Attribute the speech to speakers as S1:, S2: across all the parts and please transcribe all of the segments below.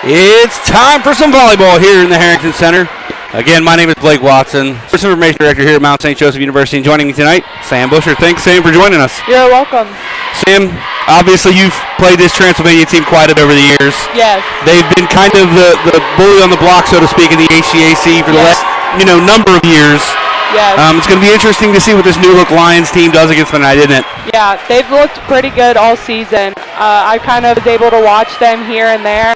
S1: It's time for some volleyball here in the Harrington Center. Again, my name is Blake Watson, Sports Information Director here at Mount St. Joseph University, and joining me tonight, Sam Busher. Thanks, Sam, for joining us.
S2: You're welcome.
S1: Sam, obviously you've played this Transylvania team quite a bit over the years.
S2: Yes.
S1: They've been kind of the bully on the block, so to speak, in the HCAC for the last, number of years.
S2: Yes.
S1: It's going to be interesting to see what this new look Lions team does against them tonight, isn't it? Yeah,
S2: they've looked pretty good all season. I kind of was able to watch them here and there,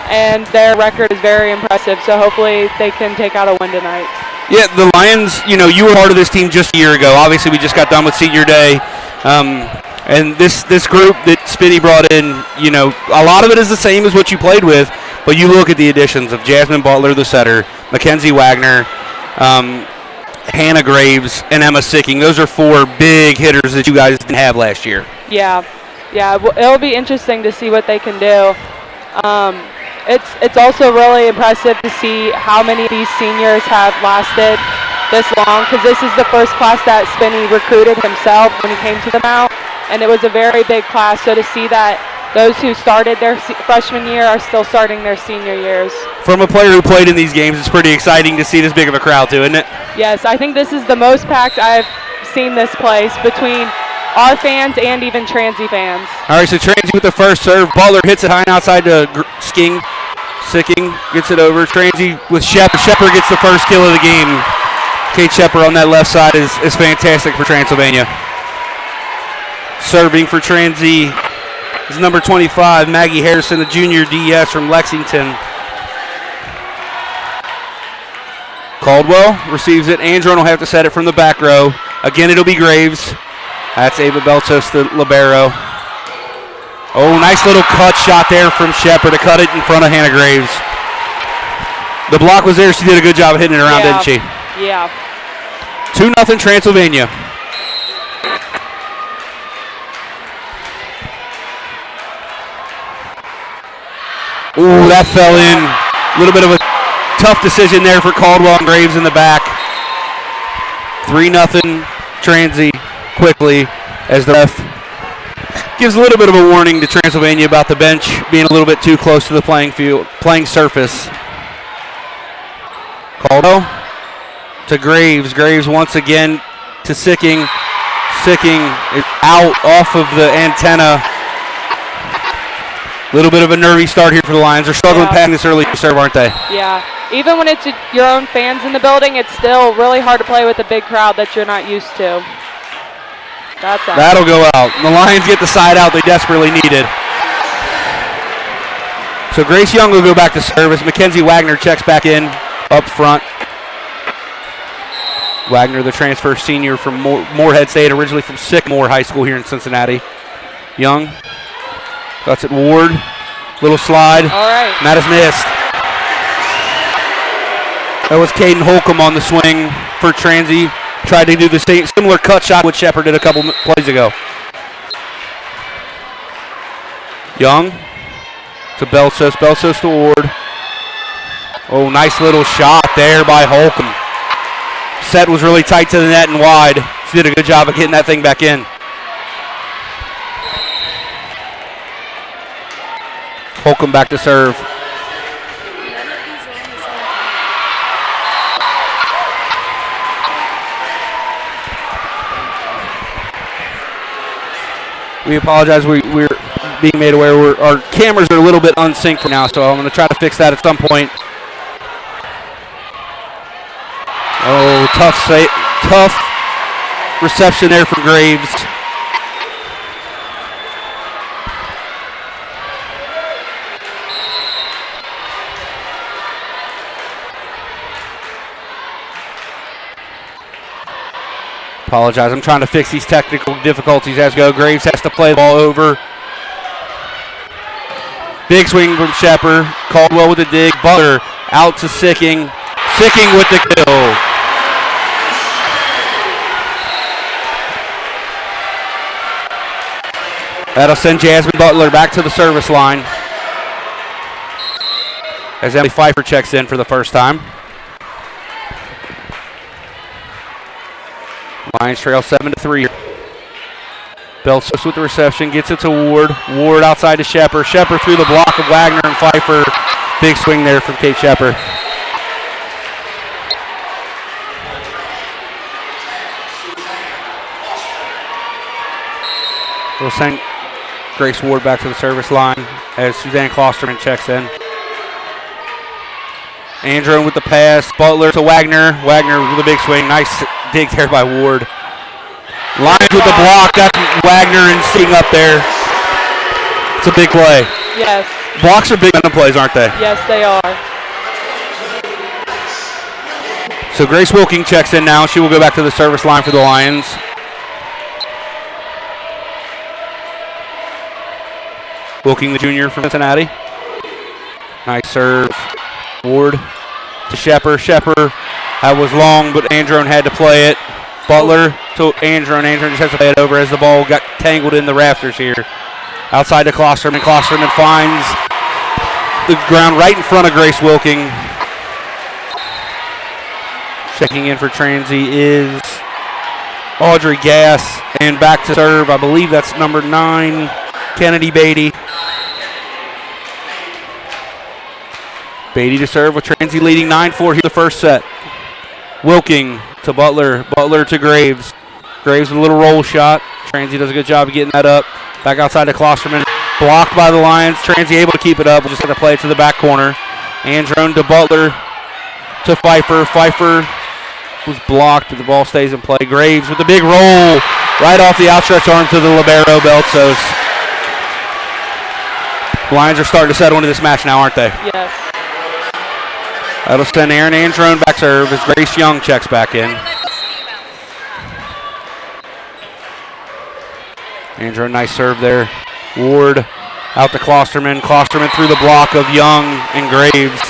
S2: and their record is very impressive, so hopefully they can take out a win tonight.
S1: Yeah, the Lions, you were part of this team just a year ago. Obviously, we just got done with senior day. And this group that Spinny brought in, a lot of it is the same as what you played with, but you look at the additions of Jasmine Butler, the setter, Mackenzie Wagner, Hannah Graves, and Emma Sicking. Those are four big hitters that you guys didn't have last year.
S2: Yeah, it'll be interesting to see what they can do. It's also really impressive to see how many of these seniors have lasted this long, because this is the first class that Spinny recruited himself when he came to the Mount, and it was a very big class. So to see that those who started their freshman year are still starting their senior years.
S1: From a player who played in these games, it's pretty exciting to see this big of a crowd too, isn't it?
S2: Yes, I think this is the most packed I've seen this place between our fans and even Transy fans.
S1: All right, so Transy with the first serve. Butler hits it high outside to Sicking. Sicking gets it over. Transy with Shepard. Shepard gets the first kill of the game. Kate Shepard on that left side is fantastic for Transylvania. Serving for Transy is number 25, Maggie Harrison, a junior DS from Lexington. Caldwell receives it. Andron will have to set it from the back row. Again, it'll be Graves. That's Ava Beltos, the libero. Oh, nice little cut shot there from Shepard to cut it in front of Hannah Graves. The block was there. She did a good job of hitting it around, didn't she?
S2: Yeah.
S1: 2-0 Transylvania. Ooh, that fell in. A little bit of a tough decision there for Caldwell and Graves in the back. 3-0 Transy quickly as the ref gives a little bit of a warning to Transylvania about the bench being a little bit too close to the playing surface. Caldwell to Graves. Graves once again to Sicking. Sicking is out off of the antenna. Little bit of a nervy start here for the Lions. They're struggling past this early serve, aren't they?
S2: Yeah. Even when it's your own fans in the building, it's still really hard to play with a big crowd that you're not used to. That'll
S1: go out. The Lions get the side out they desperately needed. So Grace Young will go back to service. Mackenzie Wagner checks back in up front. Wagner, the transfer senior from Moorhead State, originally from Sycamore High School here in Cincinnati. Young. That's it, Ward. Little slide.
S2: All right.
S1: And that is missed. That was Caden Holcomb on the swing for Transy. Tried to do the similar cut shot what Shepard did a couple plays ago. Young to Belsos. Belsos to Ward. Oh, nice little shot there by Holcomb. Set was really tight to the net and wide. She did a good job of getting that thing back in. Holcomb back to serve. We apologize. We're being made aware our cameras are a little bit unsynced now, so I'm going to try to fix that at some point. Oh, tough reception there from Graves. Apologize. I'm trying to fix these technical difficulties as go. Graves has to play the ball over. Big swing from Shepard. Caldwell with a dig. Butler out to Sicking. Sicking with the kill. That'll send Jasmine Butler back to the service line as Emily Pfeiffer checks in for the first time. Lions trail 7-3. Belsos with the reception, gets it to Ward. Ward outside to Shepard. Shepard through the block of Wagner and Pfeiffer. Big swing there from Kate Shepard. We'll send Grace Ward back to the service line as Suzanne Klosterman checks in. Andrew with the pass. Butler to Wagner. Wagner with a big swing. Nice dig there by Ward. Lyons with the block. That's Wagner and sitting up there. It's a big play.
S2: Yes.
S1: Blocks are big on the plays, aren't they?
S2: Yes, they are.
S1: So Grace Wilking checks in now. She will go back to the service line for the Lions. Wilking, the junior from Cincinnati. Nice serve. Ward to Shepard. Shepard, that was long, but Andron had to play it. Butler to Andron. Andron just has to play it over as the ball got tangled in the rafters here. Outside to Klosterman. Klosterman finds the ground right in front of Grace Wilking. Checking in for Transy is Audrey Gass. And back to serve, I believe that's number 9, Kennedy Beatty. Beatty to serve with Transy leading 9-4 here the first set. Wilking to Butler. Butler to Graves. Graves with a little roll shot. Transy does a good job of getting that up. Back outside to Klosterman. Blocked by the Lions. Transy able to keep it up. We'll just have to play it to the back corner. Andron to Butler to Pfeiffer. Pfeiffer was blocked, but the ball stays in play. Graves with a big roll right off the outstretched arm to the libero, Beltsos. Lions are starting to settle into this match now, aren't they?
S2: Yes.
S1: That'll send Aaron Andron back serve as Grace Young checks back in. Andron, nice serve there. Ward out to Klosterman. Klosterman through the block of Young and Graves.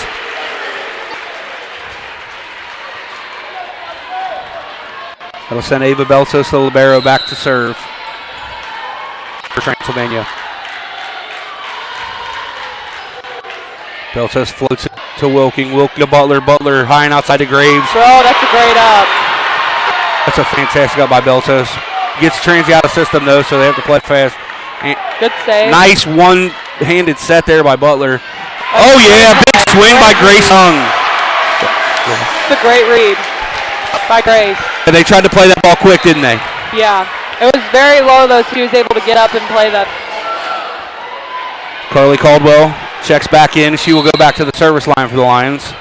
S1: That'll send Ava Beltos, the libero, back to serve for Transylvania. Beltos floats it to Wilking. Wilking to Butler. Butler high and outside to Graves.
S2: Oh, that's a great up.
S1: That's a fantastic up by Beltos. Gets Transy out of system though, so they have to play fast. And
S2: good save.
S1: Nice one-handed set there by Butler. Oh yeah, big swing by Grace Young.
S2: It's a great read by Grace.
S1: And they tried to play that ball quick, didn't they?
S2: Yeah. It was very low though, so he was able to get up and play that.
S1: Carly Caldwell checks back in. She will go back to the service line for the Lions.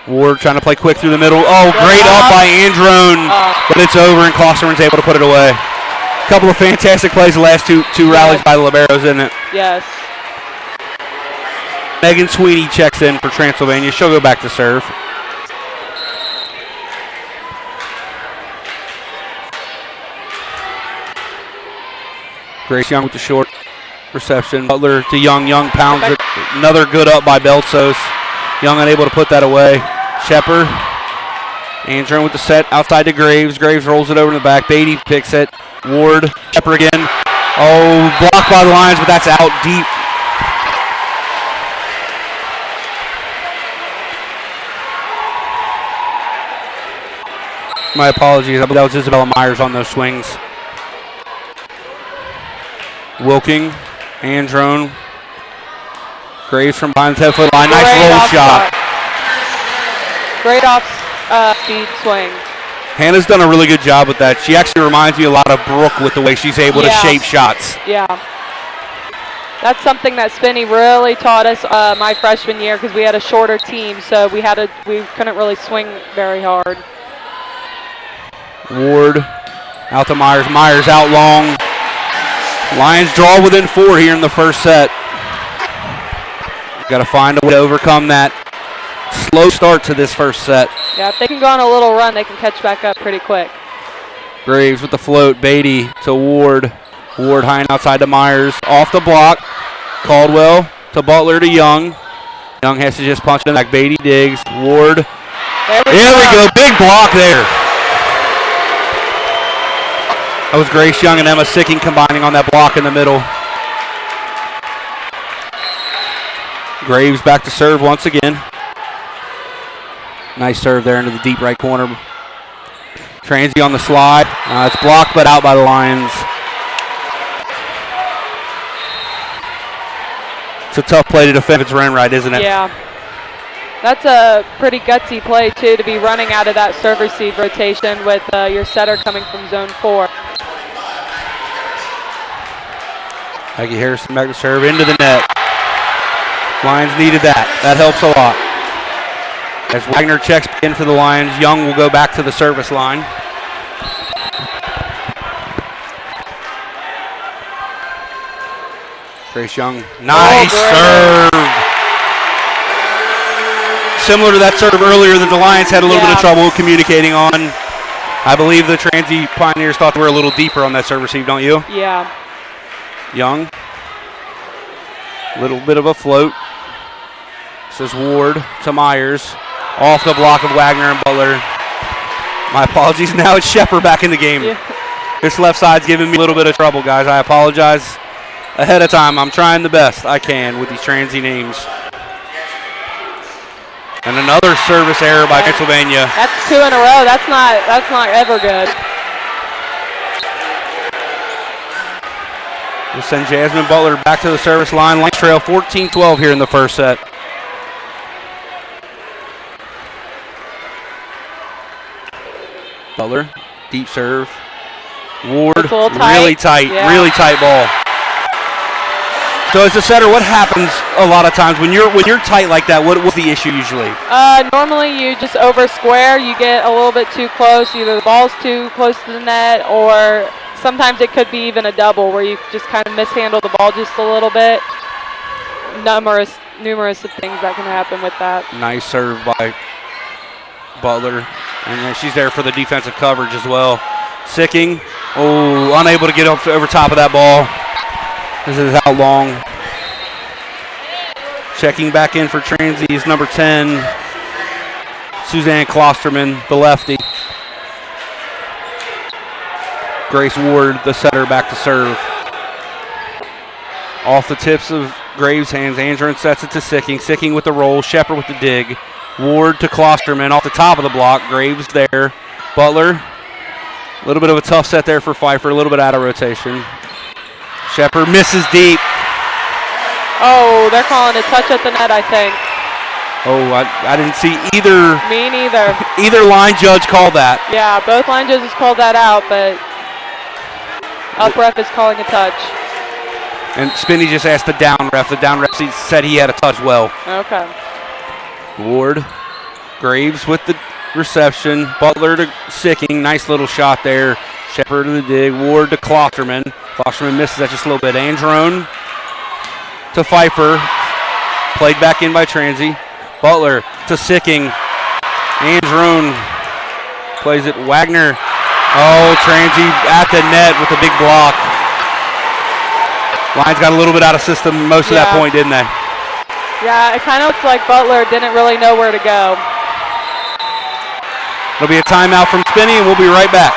S1: Ward trying to play quick through the middle. Oh, great up by Andron, but it's over and Klosterman's able to put it away. A couple of fantastic plays the last two rallies by the liberos, isn't it?
S2: Yes.
S1: Megan Sweeney checks in for Transylvania. She'll go back to serve. Grace Young with the short reception. Butler to Young. Young pounds it. Another good up by Beltsos. Young unable to put that away. Shepard. Andron with the set outside to Graves. Graves rolls it over in the back. Beatty picks it. Ward. Shepard again. Oh, blocked by the Lions, but that's out deep. My apologies. I believe that was Isabella Myers on those swings. Wilking. Andron. Graves from behind the 10-foot line. Nice roll shot.
S2: Great off-speed swing.
S1: Hannah's done a really good job with that. She actually reminds me a lot of Brooke with the way she's able to shape shots.
S2: Yeah. That's something that Spinney really taught us my freshman year because we had a shorter team, so we couldn't really swing very hard.
S1: Ward out to Myers. Myers out long. Lions draw within 4 here in the first set. Got to find a way to overcome that slow start to this first set.
S2: Yeah, if they can go on a little run, they can catch back up pretty quick.
S1: Graves with the float. Beatty to Ward. Ward high and outside to Myers. Off the block. Caldwell to Butler to Young. Young has to just punch it back. Beatty digs. Ward. There we go. Big block there. That was Grace Young and Emma Sicking combining on that block in the middle. Graves back to serve once again. Nice serve there into the deep right corner. Transy on the slide. It's blocked but out by the Lions. It's a tough play to defend if it's ran right, isn't it?
S2: Yeah. That's a pretty gutsy play, too, to be running out of that serve-receive rotation with your setter coming from zone 4.
S1: Maggie Harrison back to serve into the net. Lions needed that. That helps a lot. As Wagner checks in for the Lions, Young will go back to the service line. Grace Young, nice serve. Similar to that serve earlier that the Lions had a little bit of trouble communicating on. I believe the Transy Pioneers thought they were a little deeper on that serve receive, don't you?
S2: Yeah.
S1: Young, little bit of a float. This is Ward to Myers. Off the block of Wagner and Butler. My apologies. Now it's Shepard back in the game. Yeah. This left side's giving me a little bit of trouble, guys. I apologize ahead of time. I'm trying the best I can with these Transy names. And another service error by Pennsylvania.
S2: That's 2 in a row. That's not ever good.
S1: We'll send Jasmine Butler back to the service line. Lions trail 14-12 here in the first set. Butler, deep serve. Ward, really tight, really tight ball. So as a setter, what happens a lot of times when you're tight like that? What's the issue usually?
S2: Normally you just over square. You get a little bit too close. Either the ball's too close to the net, or sometimes it could be even a double where you just kind of mishandle the ball just a little bit. Numerous of things that can happen with that. Nice serve by Butler. And then she's there for the defensive coverage as well. Sicking. Oh, unable to get up over top of that ball. This is out long. Checking back in for Transy is number 10, Suzanne Klosterman, the lefty. Grace Ward, the setter, back to serve. Off the tips of Graves' hands, Andron sets it to Sicking. Sicking with the roll, Shepard with the dig. Ward to Klosterman off the top of the block. Graves there. Butler. A little bit of a tough set there for Pfeiffer. A little bit out of rotation. Shepard misses deep. Oh, they're calling a touch at the net, I think. Oh, I didn't see either. Me neither. Either line judge called that. Yeah, both line judges called that out, but up ref is calling a touch. And Spinney just asked the down ref. The down ref said he had a touch well. Okay. Ward, Graves with the reception. Butler to Sicking. Nice little shot there. Shepard to the dig. Ward to Klosterman. Klosterman misses that just a little bit. Andron to Pfeiffer. Played back in by Transy. Butler to Sicking. Andron plays it. Wagner. Oh, Transy at the net with a big block. Lions got a little bit out of system most of that point, didn't they? Yeah, it kind of looked like Butler didn't really know where to go. It'll be a timeout from Spinney, and we'll be right back.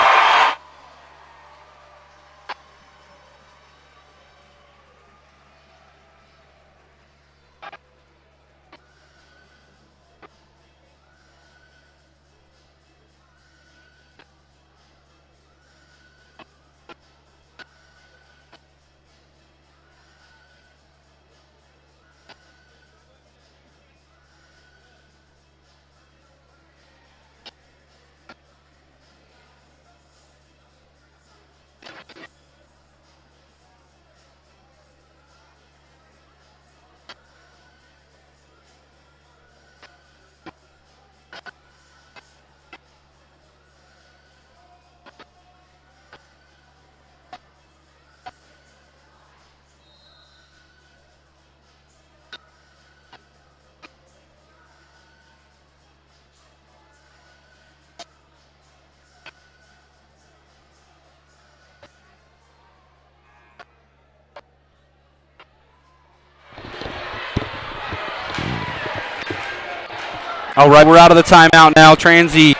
S2: All right, we're out of the timeout now. Transy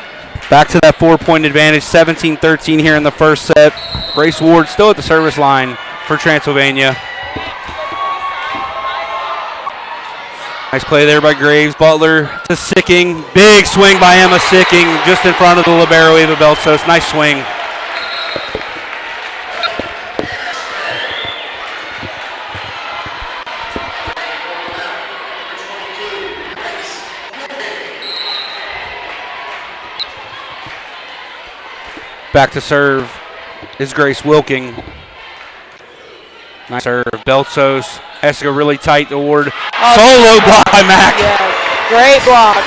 S2: back to that 4-point advantage, 17-13 here in the first set. Grace Ward still at the service line for Transylvania. Nice play there by Graves. Butler to Sicking. Big swing by Emma Sicking just in front of the libero, Eva Beltsos. Nice swing.
S1: Back to serve is Grace Wilking. Nice serve. Beltsos has to go really tight toward. Solo block by Mac.
S2: Yes. Great block.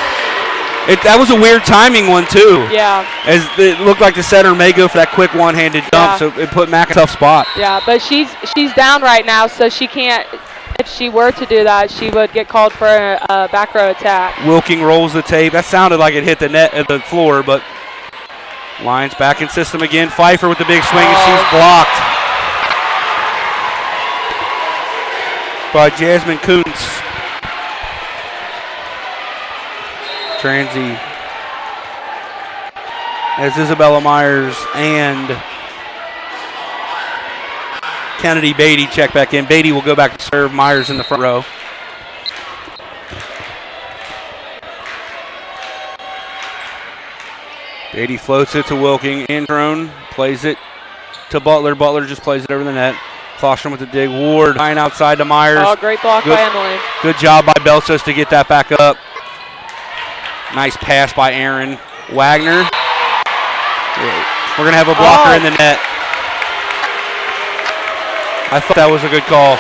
S1: That was a weird timing one, too.
S2: Yeah.
S1: As it looked like the setter may go for that quick one-handed jump, so it put Mac in a tough spot.
S2: Yeah, but she's down right now, so she can't. If she were to do that, she would get called for a back row attack.
S1: Wilking rolls the tape. That sounded like it hit the net at the floor, but Lions back in system again. Pfeiffer with the big swing, and she's blocked by Jasmine Kuntz. Transy as Isabella Myers and Kennedy Beatty check back in. Beatty will go back to serve. Myers in the front row. Beatty floats it to Wilking. Androne plays it to Butler. Butler just plays it over the net. Claustrom with the dig. Ward tying outside to Myers.
S2: Oh, great block by Emily.
S1: Good job by Beltsos to get that back up. Nice pass by Aaron Wagner. We're going to have a blocker in the net. I thought that was a good call.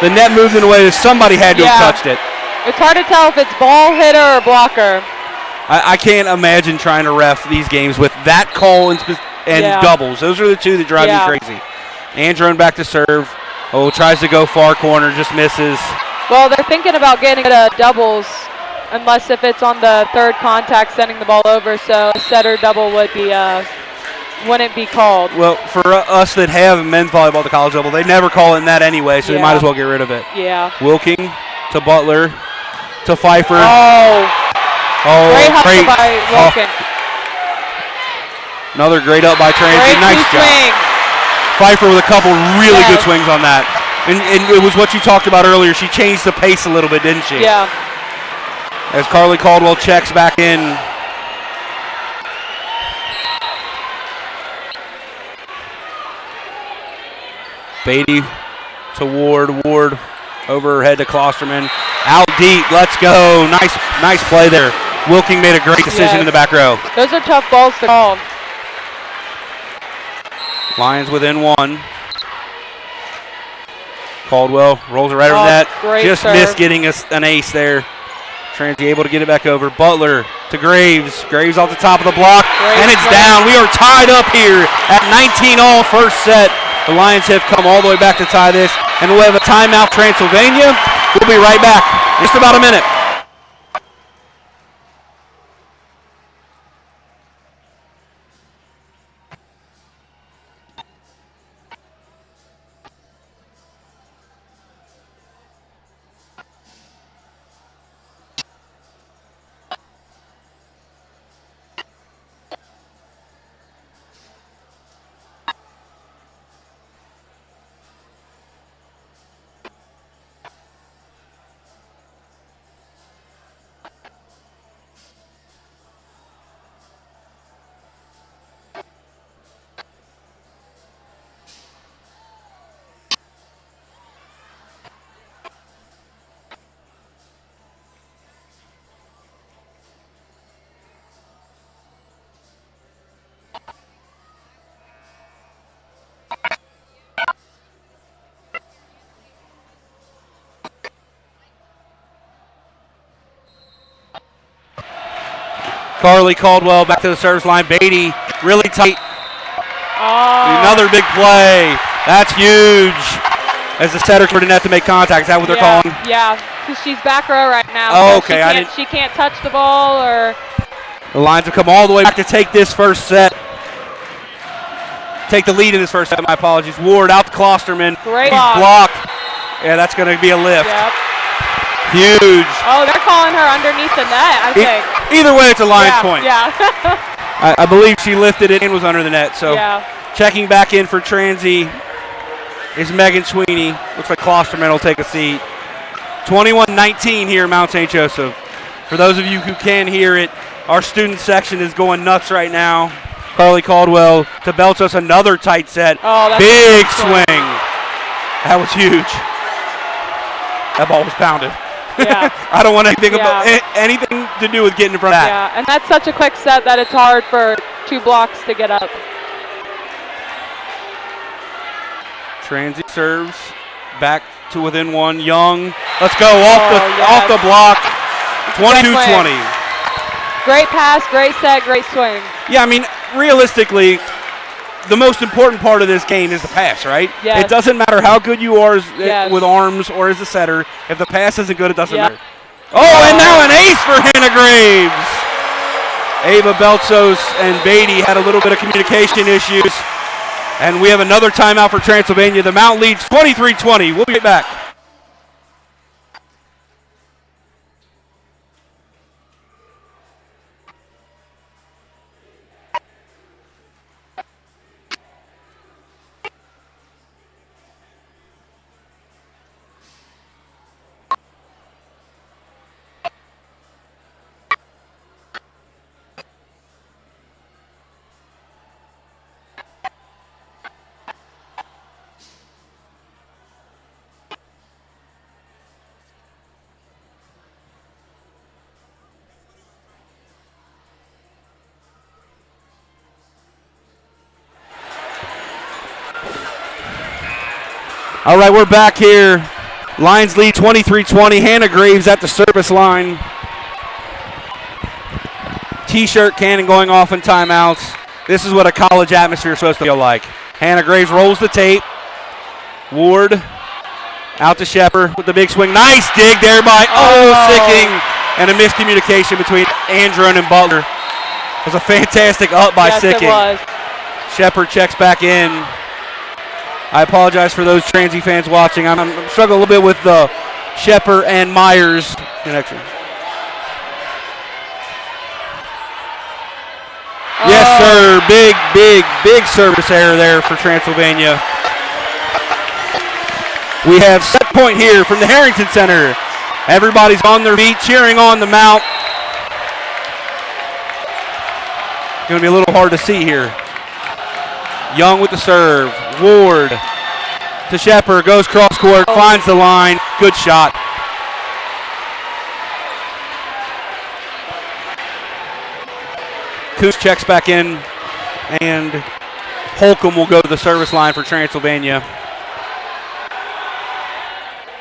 S1: The net moved in a way that somebody had to have touched it.
S2: It's hard to tell if it's ball hitter or blocker.
S1: I can't imagine trying to ref these games with that call and doubles. Those are the two that drive me crazy. Androne back to serve. Tries to go far corner, just misses.
S2: Well, they're thinking about getting it doubles. Unless if it's on the third contact sending the ball over, so a setter double wouldn't be called.
S1: Well, for us that have men's volleyball at the college level, they never call it in that anyway, so they might as well get rid of it.
S2: Yeah.
S1: Wilking to Butler to Pfeiffer.
S2: Great hustle by Wilking.
S1: Another great up by Transy. Nice job.
S2: Swings.
S1: Pfeiffer with a couple really good swings on that. And it was what you talked about earlier. She changed the pace a little bit, didn't she?
S2: Yeah.
S1: As Carly Caldwell checks back in. Beatty to Ward. Ward over her head to Klosterman. Out deep. Let's go. Nice play there. Wilking made a great decision in the back row.
S2: Those are tough balls to call.
S1: Lions within one. Caldwell rolls it right over that. Just missed getting an ace there. Transy able to get it back over. Butler to Graves. Graves off the top of the block. And it's down. We are tied up here at 19-all first set. The Lions have come all the way back to tie this. And we'll have a timeout, Transylvania. We'll be right back in just about a minute. Carly Caldwell back to the service line. Beatty really tight. Another big play. That's huge. As the setter didn't have to make contact. Is that what they're calling?
S2: Yeah, because she's back row right now.
S1: Oh,
S2: so
S1: okay.
S2: she can't touch the ball or.
S1: The Lions have come all the way back to take this first set. Take the lead in this first set. My apologies. Ward out to Klosterman.
S2: Great
S1: block. Yeah, that's going to be a lift.
S2: Yep.
S1: Huge.
S2: Oh, they're calling her underneath the net, I think.
S1: Either way, it's a Lions point.
S2: Yeah.
S1: I believe she lifted it and was under the net. So checking back in for Transy is Megan Sweeney. Looks like Klosterman will take a seat. 21-19 here in Mount St. Joseph. For those of you who can hear it, our student section is going nuts right now. Carly Caldwell to Beltsos, another tight set.
S2: Oh, that's
S1: big swing. That was huge. That ball was pounded.
S2: Yeah.
S1: I don't want anything to do with getting in front of that.
S2: Yeah, and that's such a quick set that it's hard for 2 blocks to get up.
S1: Transy serves back to within 1. Young, let's go off the block. 22-20.
S2: Great pass, great set, great swing.
S1: Yeah, I mean, realistically, the most important part of this game is the pass, right?
S2: Yes.
S1: It doesn't matter how good you are with arms or as a setter. If the pass isn't good, it doesn't matter. Oh, and now an ace for Hannah Graves. Ava Beltsos and Beatty had a little bit of communication issues. And we have another timeout for Transylvania. The Mount leads 23-20. We'll be right back. All right, we're back here. Lions lead 23-20. Hannah Graves at the service line. T-shirt cannon going off in timeouts. This is what a college atmosphere is supposed to feel like. Hannah Graves rolls the tape. Ward out to Shepard with the big swing. Nice dig there by Sicking. And a miscommunication between Andron and Butler. It was a fantastic up by Sicking.
S2: Yes, it was.
S1: Shepard checks back in. I apologize for those Transy fans watching. I'm struggling a little bit with the Shepard and Myers connection. Yes, sir. Big service error there for Transylvania. We have set point here from the Harrington Center. Everybody's on their feet cheering on the Mount. Going to be a little hard to see here. Young with the serve. Ward to Shepard. Goes cross court. Finds the line. Good shot. Coos checks back in. And Holcomb will go to the service line for Transylvania.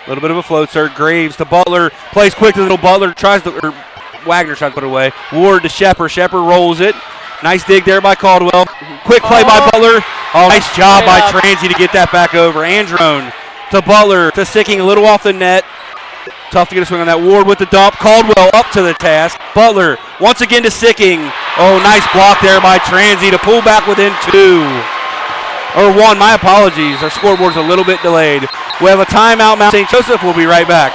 S1: A little bit of a float serve. Graves to Butler. Plays quick to little Butler. Wagner tries to put it away. Ward to Shepard. Shepard rolls it. Nice dig there by Caldwell. Quick play by Butler. Oh, nice job by Transy to get that back over. Andron to Butler to Sicking a little off the net. Tough to get a swing on that. Ward with the dump. Caldwell up to the task. Butler once again to Sicking. Oh, nice block there by Transy to pull back within 2. Or 1, my apologies. Our scoreboard's a little bit delayed. We have a timeout. Mount St. Joseph will be right back.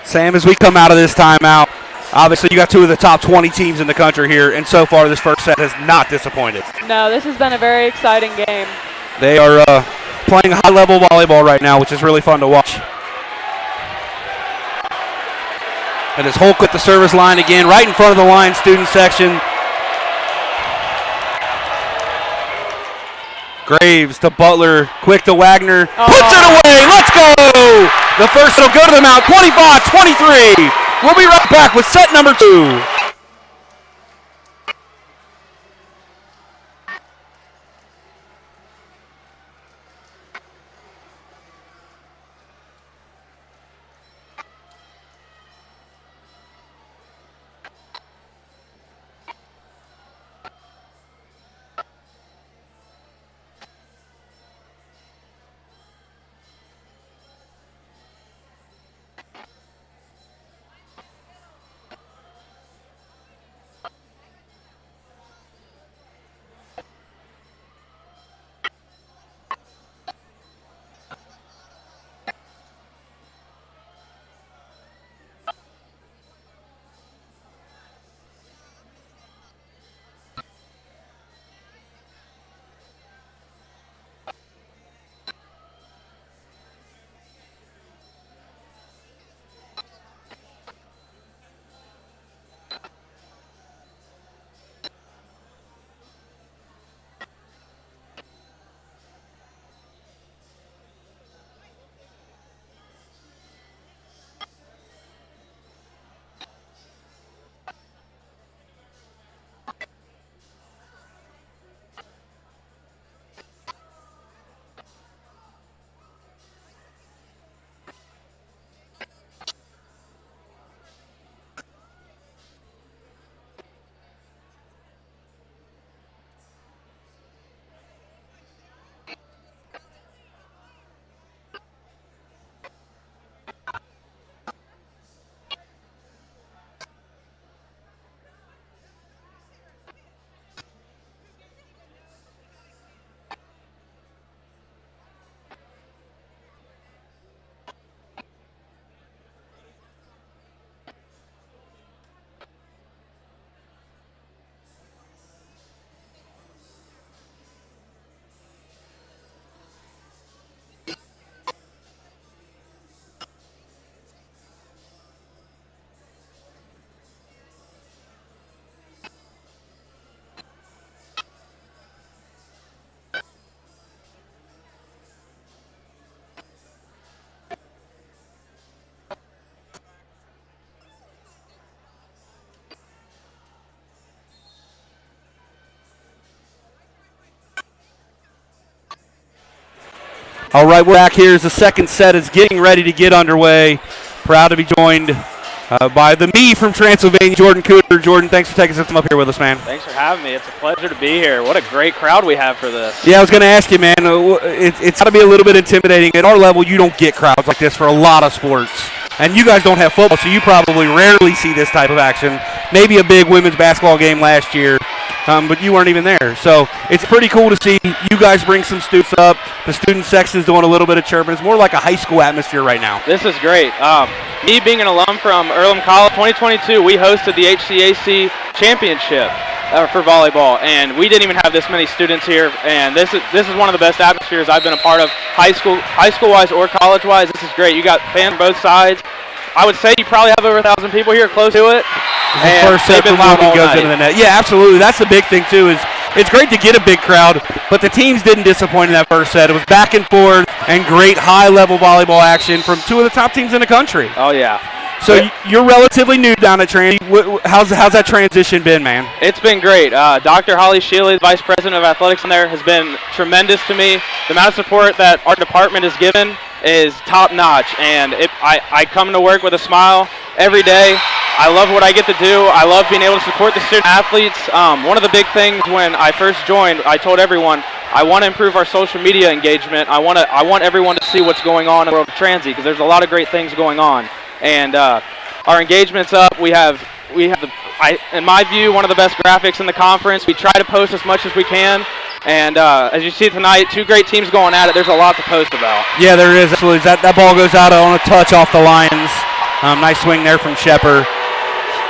S1: Sam, as we come out of this timeout, obviously you got 2 of the top 20 teams in the country here, and so far this first set has not disappointed. No,
S2: this has been a very exciting game.
S1: They are playing high-level volleyball right now, which is really fun to watch. And it's Holk at the service line again, right in front of the line student section. Graves to Butler, quick to Wagner, puts it away, let's go! The first will go to the Mount, 25-23. We'll be right back with set number 2. All right, we're back here as the second set is getting ready to get underway. Proud to be joined by the me from Transylvania, Jordan Cooter. Jordan, thanks for taking some time up here with us, man.
S3: Thanks for having me. It's a pleasure to be here. What a great crowd we have for this.
S1: Yeah, I was going to ask you, man, it's got to be a little bit intimidating. At our level, you don't get crowds like this for a lot of sports. And you guys don't have football, so you probably rarely see this type of action. Maybe a big women's basketball game last year, but you weren't even there. So it's pretty cool to see you guys bring some students up. The student section's doing a little bit of chirping. It's more like a high school atmosphere right now.
S3: This is great. Me being an alum from Earlham College, 2022, we hosted the HCAC championship for volleyball, and we didn't even have this many students here. And this is one of the best atmospheres I've been a part of, high school-wise or college-wise. This is great. You got fans on both sides. I would say you probably have over 1,000 people here, close to it.
S1: The first set from Wilkie goes into the net. Yeah, absolutely. That's the big thing, too, is it's great to get a big crowd, but the teams didn't disappoint in that first set. It was back and forth and great high-level volleyball action from two of the top teams in the country.
S3: Oh, yeah.
S1: So you're relatively new down at Transy. How's that transition been, man?
S3: It's been great. Dr. Holly Shealy, the Vice President of Athletics in there, has been tremendous to me. The amount of support that our department has given is top-notch, and I come to work with a smile every day. I love what I get to do. I love being able to support the student athletes. One of the big things when I first joined, I told everyone, I want to improve our social media engagement. I want everyone to see what's going on in the world of Transy, because there's a lot of great things going on. And our engagement's up. We have in my view, one of the best graphics in the conference. We try to post as much as we can. And as you see tonight, two great teams going at it. There's a lot to post about.
S1: Yeah, there is. Absolutely. That ball goes out on a touch off the lines. Nice swing there from Shepard.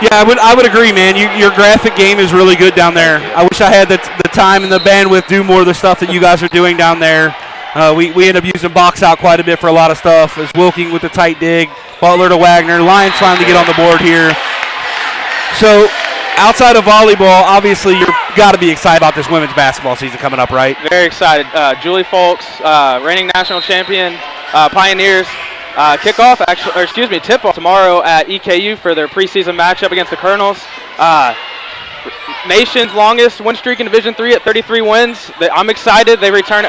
S1: Yeah, I would agree, man. Your graphic game is really good down there. I wish I had the time and the bandwidth to do more of the stuff that you guys are doing down there. We end up using box out quite a bit for a lot of stuff. As Wilking with the tight dig, Butler to Wagner. Lions trying to get on the board here. So outside of volleyball, obviously you've got to be excited about this women's basketball season coming up, right?
S3: Very excited. Julie Folks, reigning national champion, Pioneers. Tip-off tomorrow at EKU for their preseason matchup against the Colonels. Nation's longest win streak in Division III at 33 wins. I'm excited. They returned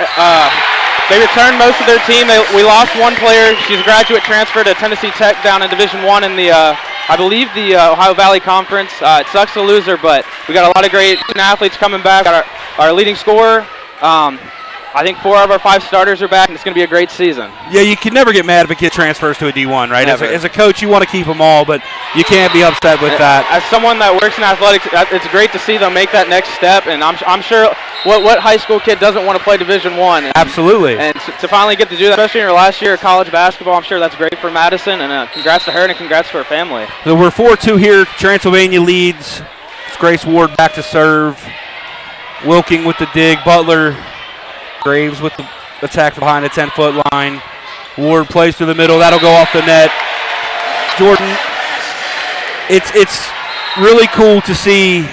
S3: most of their team. We lost one player. She's a graduate transfer to Tennessee Tech down in Division I in the, I believe, the Ohio Valley Conference. It sucks to lose her, but we got a lot of great athletes coming back. Got our leading scorer. I think 4 of our 5 starters are back, and it's going to be a great season. Yeah,
S1: you can never get mad if a kid transfers to a D1, right? As a coach, you want to keep them all, but you can't be upset with that.
S3: As someone that works in athletics, it's great to see them make that next step, and I'm sure what high school kid doesn't want to play Division I?
S1: Absolutely.
S3: And to finally get to do that, especially in her last year of college basketball, I'm sure that's great for Madison, and congrats to her and congrats to her family.
S1: So we're 4-2 here. Transylvania leads. It's Grace Ward back to serve. Wilking with the dig. Butler. Graves with the attack from behind the 10-foot line. Ward plays through the middle. That'll go off the net. Jordan, it's really cool to see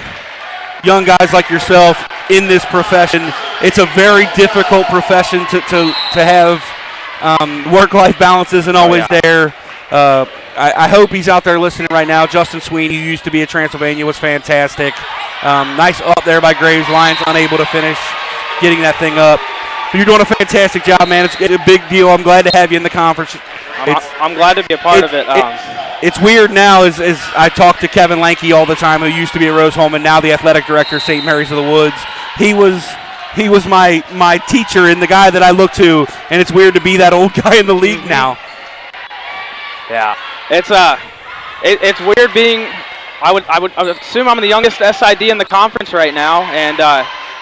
S1: young guys like yourself in this profession. It's a very difficult profession to have. Work-life balance isn't always there. I hope he's out there listening right now. Justin Sweeney, who used to be at Transylvania, was fantastic. Nice up there by Graves. Lions unable to finish getting that thing up. But you're doing a fantastic job, man. It's a big deal. I'm glad to have you in the conference.
S3: I'm glad to be a part of it.
S1: It's weird now as I talk to Kevin Lanke all the time, who used to be at Roseholm and now the athletic director of St. Mary's of the Woods. He was my teacher and the guy that I look to, and it's weird to be that old guy in the league now.
S3: Yeah, it's weird being. I would assume I'm the youngest SID in the conference right now, and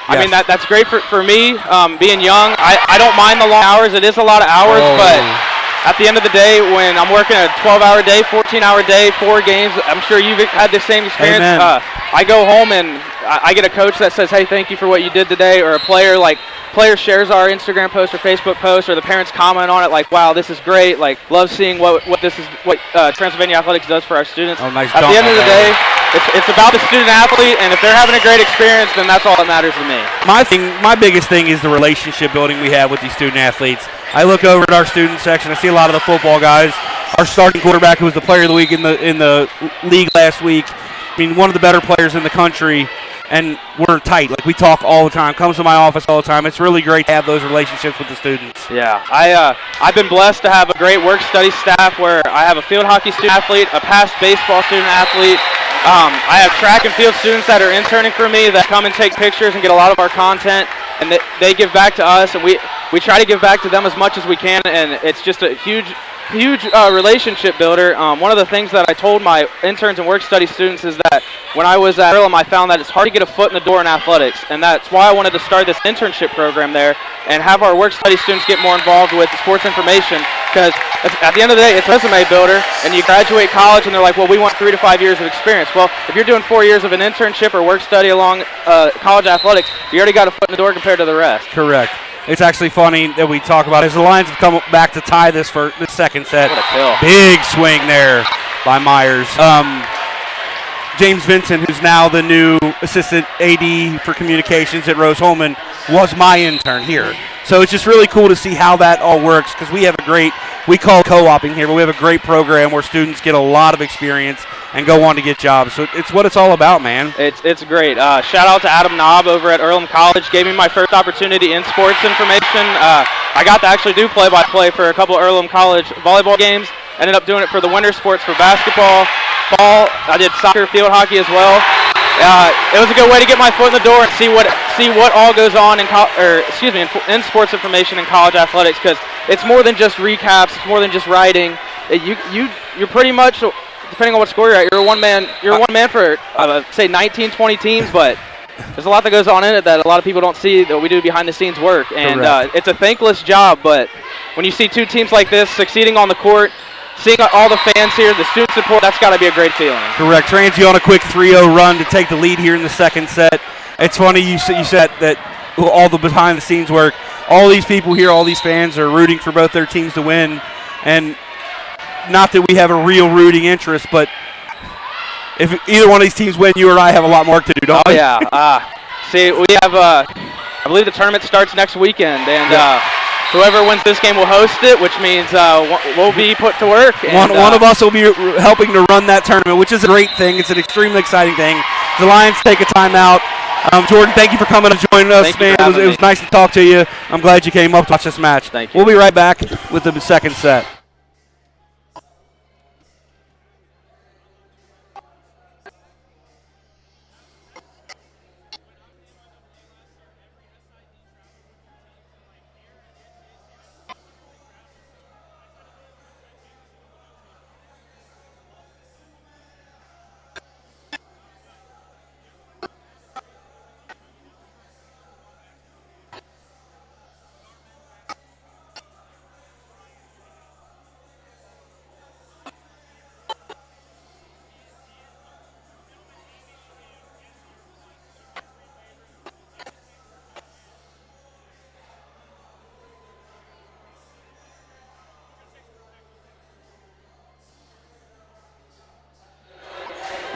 S3: I mean that's great for me. Being young, I don't mind the long hours. It is a lot of hours, but at the end of the day, when I'm working a 12-hour day, 14-hour day, 4 games, I'm sure you've had the same experience. I go home and I get a coach that says, "Hey, thank you for what you did today," or a player shares our Instagram post or Facebook post, or the parents comment on it like, "Wow, this is great! Like, love seeing what Transylvania Athletics does for our students."
S1: Oh, nice.
S3: At the end of the day, it's about the student athlete, and if they're having a great experience, then that's all that matters to me.
S1: My biggest thing is the relationship building we have with these student athletes. I look over at our student section. I see a lot of the football guys. Our starting quarterback, who was the player of the week in the league last week. I mean, one of the better players in the country. and we're tight. Like, we talk all the time. Comes to my office all the time. It's really great to have those relationships with the students.
S3: Yeah, I've been blessed to have a great work-study staff where I have a field hockey student athlete, a past baseball student athlete. I have track and field students that are interning for me that come and take pictures and get a lot of our content, and they give back to us, and we try to give back to them as much as we can, and it's just a huge relationship builder. One of the things that I told my interns and work-study students is that when I was at Earlham, I found that it's hard to get a foot in the door in athletics, and that's why I wanted to start this internship program there and have our work-study students get more involved with sports information, because at the end of the day, it's a resume builder, and you graduate college, and they're like, well, we want 3 to 5 years of experience. Well, if you're doing 4 years of an internship or work-study along college athletics, you already got a foot in the door compared to the rest.
S1: Correct. It's actually funny that we talk about it, as the Lions have come back to tie this for the second set.
S3: What a kill.
S1: Big swing there by Myers. James Vincent, who's now the new assistant AD for communications at Rose-Hulman, was my intern here. So it's just really cool to see how that all works, because we have we call it co-oping here, but we have a great program where students get a lot of experience and go on to get jobs. So it's what it's all about, man.
S3: It's great. Shout out to Adam Knobb over at Earlham College. Gave me my first opportunity in sports information. I got to actually do play-by-play for a couple of Earlham College volleyball games. Ended up doing it for the winter sports for basketball, ball. I did soccer, field hockey as well. It was a good way to get my foot in the door and see what all goes on in sports information and college athletics, because it's more than just recaps. It's more than just writing. You're pretty much, depending on what score you're at, you're one man for say 19, 20 teams, but there's a lot that goes on in it that a lot of people don't see that we do behind the scenes work, and it's a thankless job. But when you see 2 teams like this succeeding on the court, seeing all the fans here, the student support, that's got to be a great feeling.
S1: Correct. Transy on a quick 3-0 run to take the lead here in the second set. It's funny you said that all the behind-the-scenes work, all these people here, all these fans are rooting for both their teams to win. And not that we have a real rooting interest, but if either one of these teams win, you or I have a lot more work to do, don't we?
S3: Oh, yeah. See, we have, I believe the tournament starts next weekend, and whoever wins this game will host it, which means we'll be put to work. And,
S1: one of us will be helping to run that tournament, which is a great thing. It's an extremely exciting thing. The Lions take a timeout. Jordan, thank you for coming and joining us, man. It was nice to talk to you. I'm glad you came up to watch this match.
S3: Thank you.
S1: We'll be right back with the second set.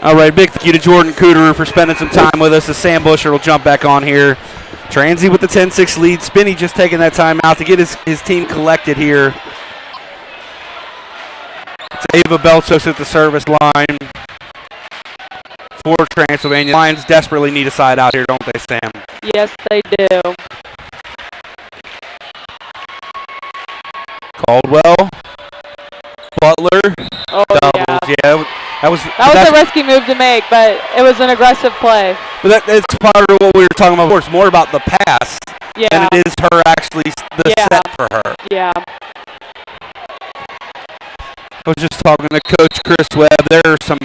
S1: All right, big thank you to Jordan Cooterer for spending some time with us. As Sam Busher will jump back on here. Transy with the 10-6 lead. Spinney just taking that time out to get his team collected here. It's Ava Belchos at the service line for Transylvania. Lions desperately need a side out here, don't they, Sam?
S2: Yes, they do.
S1: Caldwell. Butler.
S2: Oh,
S1: doubles. Yeah. That was
S2: a risky move to make, but it was an aggressive play.
S1: But that's part of what we were talking about before. It's more about the pass than it is her actually the set for her.
S2: Yeah.
S1: I was just talking to Coach Chris Webb. There's a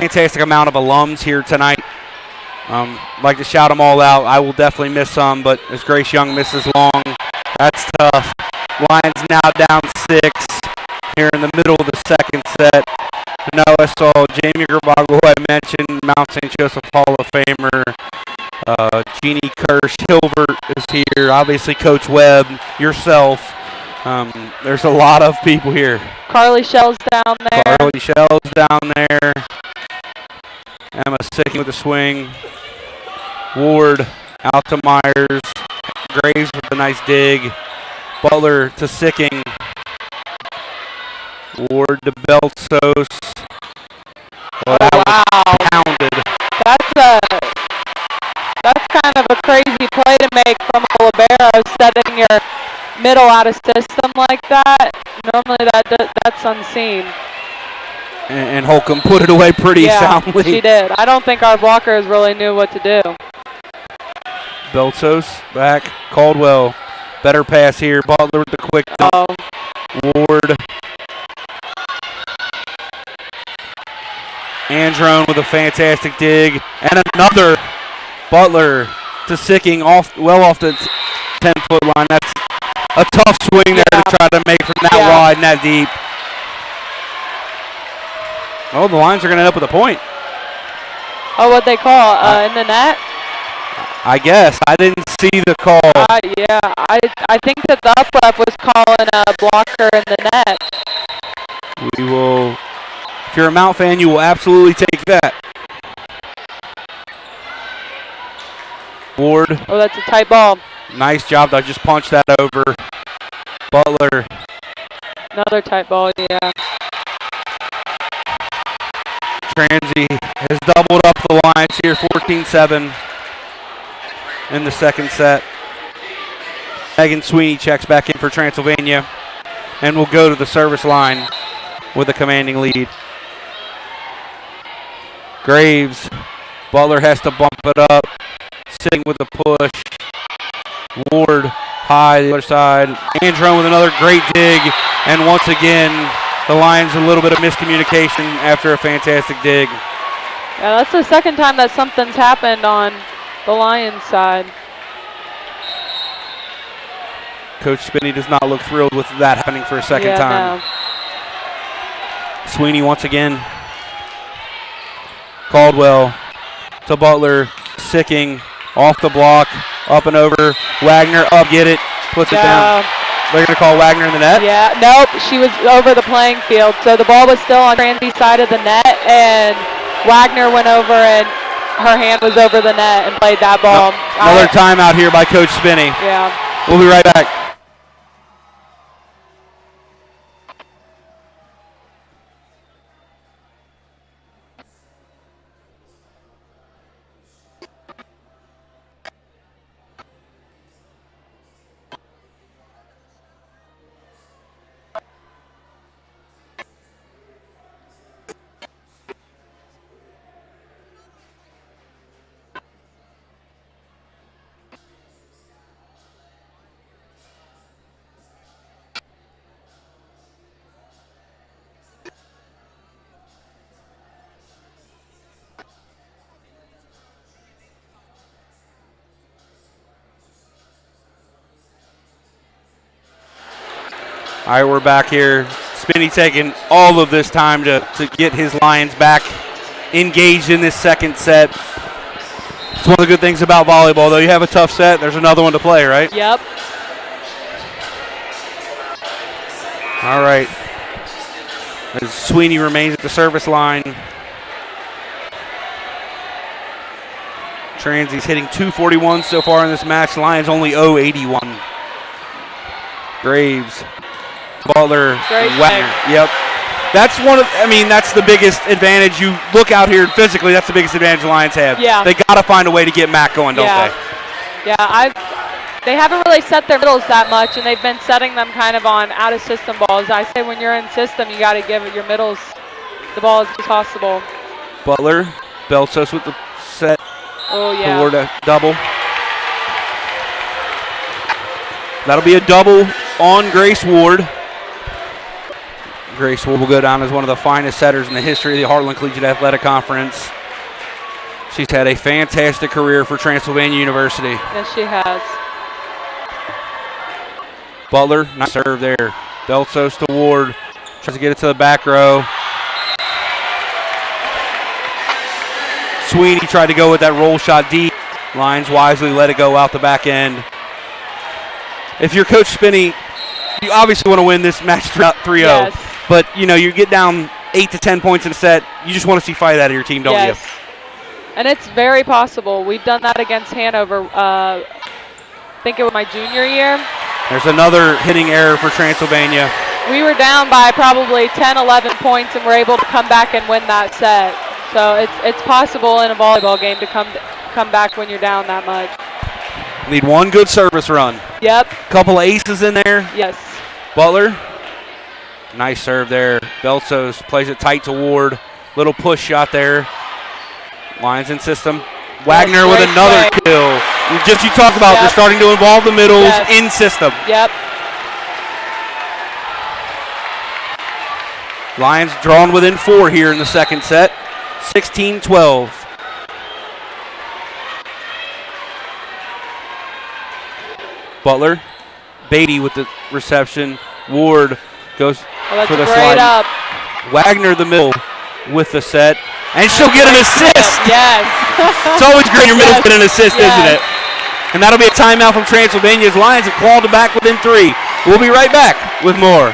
S1: fantastic amount of alums here tonight. Like to shout them all out. I will definitely miss some, but as Grace Young misses Long, that's tough. Lions now down 6 here in the middle of the second set. I saw Jamie Gerbago, who I mentioned, Mount St. Joseph Hall of Famer. Jeannie Kirsch, Hilbert is here. Obviously, Coach Webb, yourself. There's a lot of people here.
S2: Carly Shell's down there.
S1: Carly Shell's down there. Emma Sicking with the swing. Ward out to Myers. Graves with a nice dig. Butler to Sicking. Ward to Beltsos. Well, that was pounded.
S2: That's a kind of a crazy play to make from a libero, setting your middle out of system like that. Normally that's unseen.
S1: And Holcomb put it away pretty soundly.
S2: She did. I don't think our blockers really knew what to do.
S1: Beltsos back. Caldwell. Better pass here. Butler with the quick dump. Ward. Androne with a fantastic dig. And another. Butler to Sicking off the 10-foot line. That's a tough swing there to try to make from that wide and that deep. Oh, the Lions are going to end up with a point.
S2: Oh, what'd they call? In the net?
S1: I guess. I didn't see the call.
S2: Yeah, I think that the uprep was calling a blocker in the net.
S1: We will, if you're a Mount fan, you will absolutely take that. Ward.
S2: Oh, that's a tight ball.
S1: Nice job. I just punched that over. Butler.
S2: Another tight ball, yeah.
S1: Transy has doubled up the Lions here, 14-7 in the second set. Megan Sweeney checks back in for Transylvania and will go to the service line with a commanding lead. Graves. Butler has to bump it up. Sitting with a push. Ward high the other side. Androne with another great dig. And once again, the Lions a little bit of miscommunication after a fantastic dig.
S2: Yeah, that's the second time that something's happened on the Lions side.
S1: Coach Spinney does not look thrilled with that happening for a second time.
S2: No.
S1: Sweeney once again. Caldwell to Butler. Sicking off the block. Up and over. Wagner up, get it. Puts it down. They're going to call Wagner in the net?
S2: Yeah, nope. She was over the playing field. So the ball was still on Transy's side of the net, and Wagner went over and her hand was over the net and played that ball.
S1: Another timeout here by Coach Spinney.
S2: Yeah.
S1: We'll be right back. All right, we're back here. Spinney taking all of this time to get his Lions back engaged in this second set. It's one of the good things about volleyball, though. You have a tough set, there's another one to play, right?
S2: Yep.
S1: All right. As Sweeney remains at the service line. Transy's hitting 241 so far in this match. Lions only 081. Graves. Butler. Wagner. Yep. That's that's the biggest advantage. You look out here physically, that's the biggest advantage the Lions have.
S2: Yeah.
S1: They got to find a way to get Mac going, don't they?
S2: Yeah, they haven't really set their middles that much, and they've been setting them kind of on out-of-system balls. I say when you're in system, you got to give your middles the ball as possible.
S1: Butler. Beltsos with the set.
S2: Oh, yeah.
S1: Toward a double. That'll be a double on Grace Ward. Grace Ward will go down as one of the finest setters in the history of the Heartland Collegiate Athletic Conference. She's had a fantastic career for Transylvania University.
S2: Yes, she has.
S1: Butler, nice serve there. Beltsos to Ward. Tries to get it to the back row. Sweeney tried to go with that roll shot deep. Lions wisely let it go out the back end. If you're Coach Spinney, you obviously want to win this match 3-0.
S2: Yes.
S1: But, you get down 8 to 10 points in a set. You just want to see fight out of your team, don't you?
S2: And it's very possible. We've done that against Hanover. I think it was my junior year.
S1: There's another hitting error for Transylvania.
S2: We were down by probably 10, 11 points, and we're able to come back and win that set. So it's possible in a volleyball game to come come back when you're down that much.
S1: Need one good service run.
S2: Yep.
S1: Couple of aces in there.
S2: Yes.
S1: Butler. Nice serve there. Beltsos plays it tight to Ward. Little push shot there. Lions in system. Wagner with another kill. Just you talked about, they're starting to involve the middles in system.
S2: Yep.
S1: Lions drawn within 4 here in the second set. 16-12. Butler. Beatty with the reception. Ward goes for the slide.
S2: Up.
S1: Wagner the middle with the set. And she'll get an assist.
S2: Yes.
S1: It's always great your middle get an assist, isn't it? And that'll be a timeout from Transylvania's Lions have clawed it back within 3. We'll be right back with more.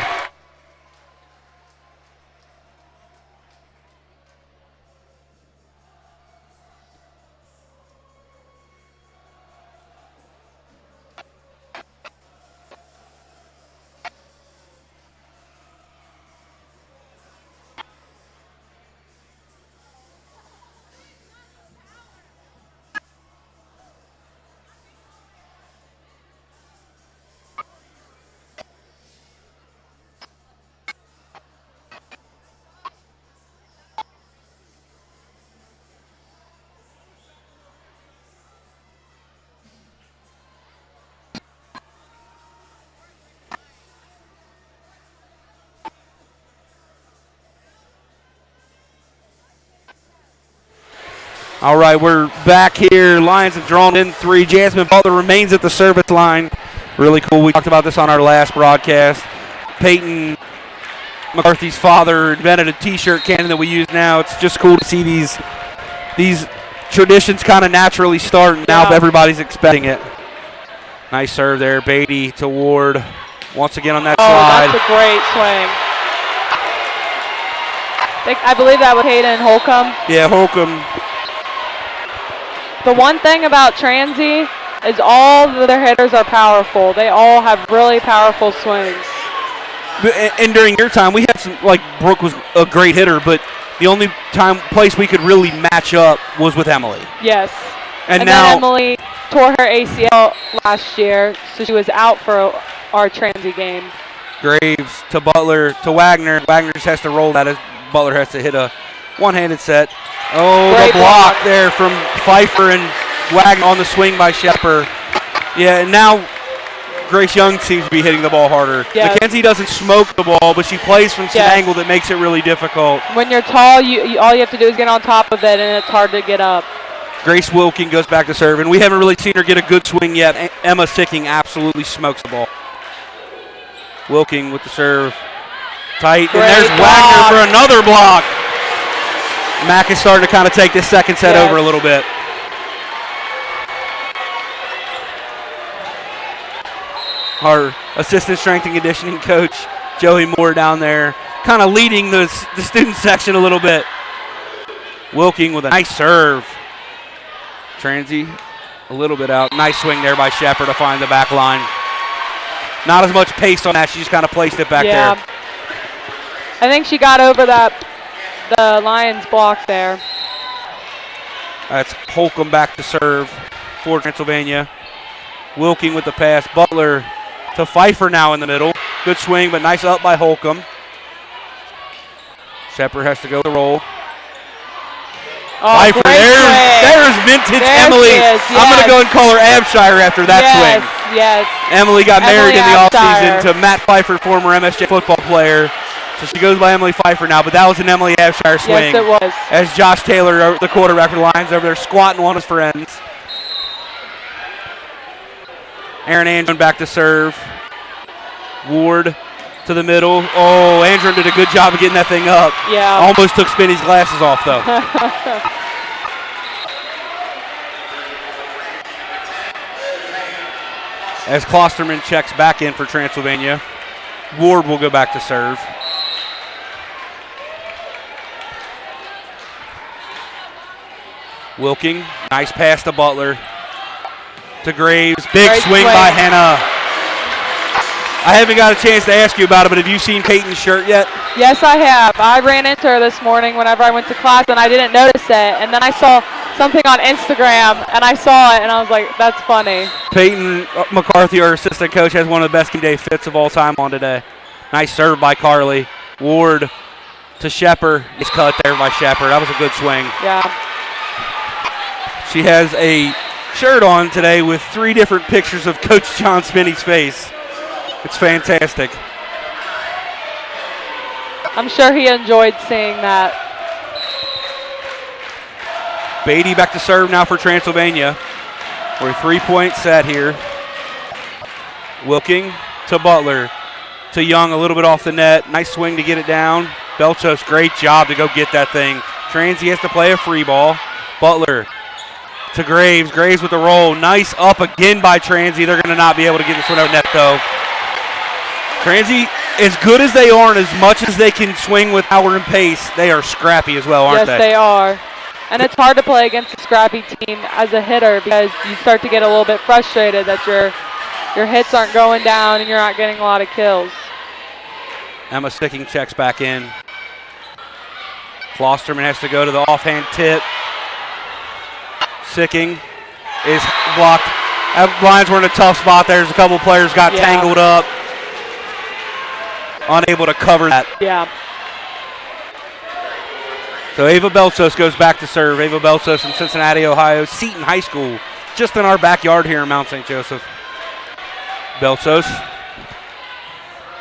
S1: All right, we're back here. Lions have drawn in 3. Jasmine Butler remains at the service line. Really cool. We talked about this on our last broadcast. Peyton McCarthy's father invented a T-shirt cannon that we use now. It's just cool to see these traditions kind of naturally start, and now everybody's expecting it. Nice serve there. Beatty to Ward. Once again on that slide.
S2: That's a great swing. I believe that was Hayden Holcomb.
S1: Yeah, Holcomb.
S2: The one thing about Transy is all of their hitters are powerful. They all have really powerful swings.
S1: And during your time, we had some, like Brooke was a great hitter, but the only place we could really match up was with Emily.
S2: Yes.
S1: And
S2: now then Emily tore her ACL last year, so she was out for our Transy game.
S1: Graves to Butler to Wagner. Wagner just has to roll that as Butler has to hit a one-handed set. Oh, great the block there from Pfeiffer and Wagner on the swing by Shepard. Yeah, and now Grace Young seems to be hitting the ball harder. Yes. Mackenzie doesn't smoke the ball, but she plays from some angle that makes it really difficult.
S2: When you're tall, all you have to do is get on top of it, and it's hard to get up.
S1: Grace Wilking goes back to serve, and we haven't really seen her get a good swing yet. Emma Sicking absolutely smokes the ball. Wilking with the serve. Tight, and there's Wagner for another block. Mack is starting to kind of take this second set over a little bit. Our assistant strength and conditioning coach, Joey Moore, down there, kind of leading the student section a little bit. Wilking with a nice serve. Transy a little bit out. Nice swing there by Shepard to find the back line. Not as much pace on that. She just kind of placed it back there.
S2: I think she got over the Lions block there.
S1: That's Holcomb back to serve for Transylvania. Wilking with the pass. Butler to Pfeiffer now in the middle. Good swing, but nice up by Holcomb. Shepard has to go the roll. Pfeiffer, there's vintage Emily. I'm going to go and call her Abshire after that swing.
S2: Yes.
S1: Emily got married in the offseason to Matt Pfeiffer, former MSJ football player. So she goes by Emily Pfeiffer now, but that was an Emily Abshire swing.
S2: Yes, it was.
S1: As Josh Taylor, the quarterback for the Lions, over there squatting on his friends. Aaron Andron back to serve. Ward to the middle. Oh, Andron did a good job of getting that thing up.
S2: Yeah.
S1: Almost took Spinny's glasses off, though. As Klosterman checks back in for Transylvania, Ward will go back to serve. Wilking, nice pass to Butler. To Graves, big swing by Hannah. I haven't got a chance to ask you about it, but have you seen Peyton's shirt yet?
S2: Yes, I have. I ran into her this morning whenever I went to class, and I didn't notice it. And then I saw something on Instagram, and I saw it, and I was like, that's funny.
S1: Peyton McCarthy, our assistant coach, has one of the best game day fits of all time on today. Nice serve by Carly. Ward to Shepard. Nice cut there by Shepard. That was a good swing.
S2: Yeah.
S1: She has a shirt on today with 3 different pictures of Coach John Spinney's face. It's fantastic.
S2: I'm sure he enjoyed seeing that.
S1: Beatty back to serve now for Transylvania. We're a 3-point set here. Wilking to Butler. To Young, a little bit off the net. Nice swing to get it down. Belchos, great job to go get that thing. Transy has to play a free ball. Butler to Graves. Graves with the roll. Nice up again by Transy. They're going to not be able to get this one out net, though. Transy, as good as they are and as much as they can swing with power and pace, they are scrappy as well, aren't they?
S2: Yes, they are. And it's hard to play against a scrappy team as a hitter because you start to get a little bit frustrated that your hits aren't going down and you're not getting a lot of kills.
S1: Emma Sticking checks back in. Klosterman has to go to the offhand tip. Sicking is blocked. Lions were in a tough spot there. There's a couple players got tangled up. Unable to cover that.
S2: Yeah.
S1: So Ava Belchos goes back to serve. Ava Belchos from Cincinnati, Ohio. Seton High School, just in our backyard here in Mount St. Joseph. Belchos.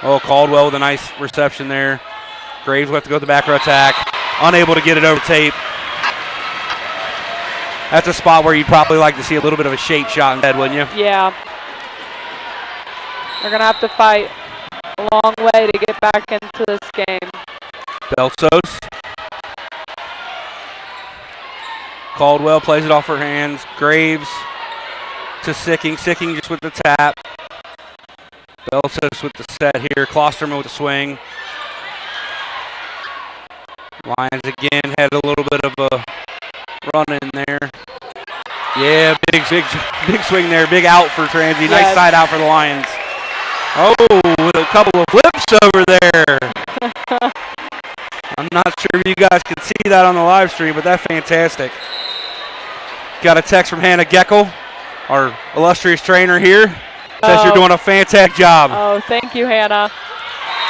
S1: Oh, Caldwell with a nice reception there. Graves will have to go to the back row attack. Unable to get it over tape. That's a spot where you'd probably like to see a little bit of a shape shot instead, wouldn't you?
S2: Yeah. They're going to have to fight a long way to get back into this game.
S1: Belchos. Caldwell plays it off her hands. Graves to Sicking. Sicking just with the tap. Belchos with the set here. Klosterman with the swing. Lions again had a little bit of a run in there. Yeah, big swing there. Big out for Transy. Nice side out for the Lions. Oh, with a couple of flips over there. I'm not sure if you guys can see that on the live stream, but that's fantastic. Got a text from Hannah Geckel, our illustrious trainer here. Says you're doing a fantastic job.
S2: Oh, thank you, Hannah.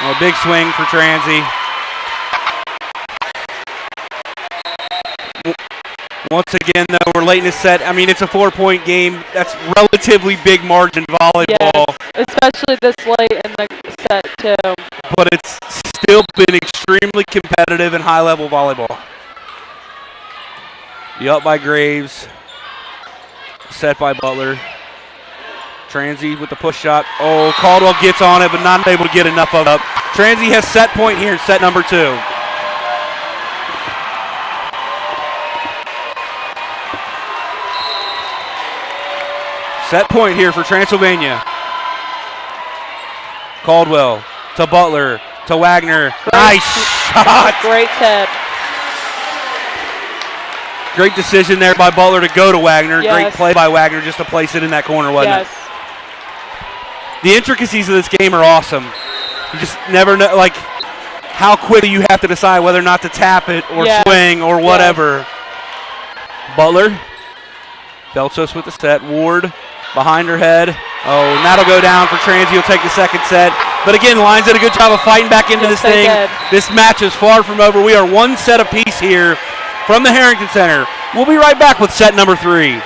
S1: A big swing for Transy. Once again, though, we're late in the set. I mean, it's a 4-point game. That's relatively big margin volleyball.
S2: Yes, especially this late in the set, too.
S1: But it's still been extremely competitive and high-level volleyball. The up by Graves. Set by Butler. Transy with the push shot. Oh, Caldwell gets on it, but not able to get enough of it up. Transy has set point here in set number 2. Set point here for Transylvania. Caldwell to Butler to Wagner. Nice shot.
S2: Great tip.
S1: Great decision there by Butler to go to Wagner.
S2: Yes.
S1: Great play by Wagner just to place it in that corner, wasn't it? The intricacies of this game are awesome. You just never know, like, how quickly you have to decide whether or not to tap it or swing or whatever. Butler. Belchos with the set. Ward behind her head. Oh, and that'll go down for Transy. He'll take the second set. But again, Lions did a good job of fighting back into this thing. This match is far from over. We are one set apiece here from the Harrington Center. We'll be right back with set number 3.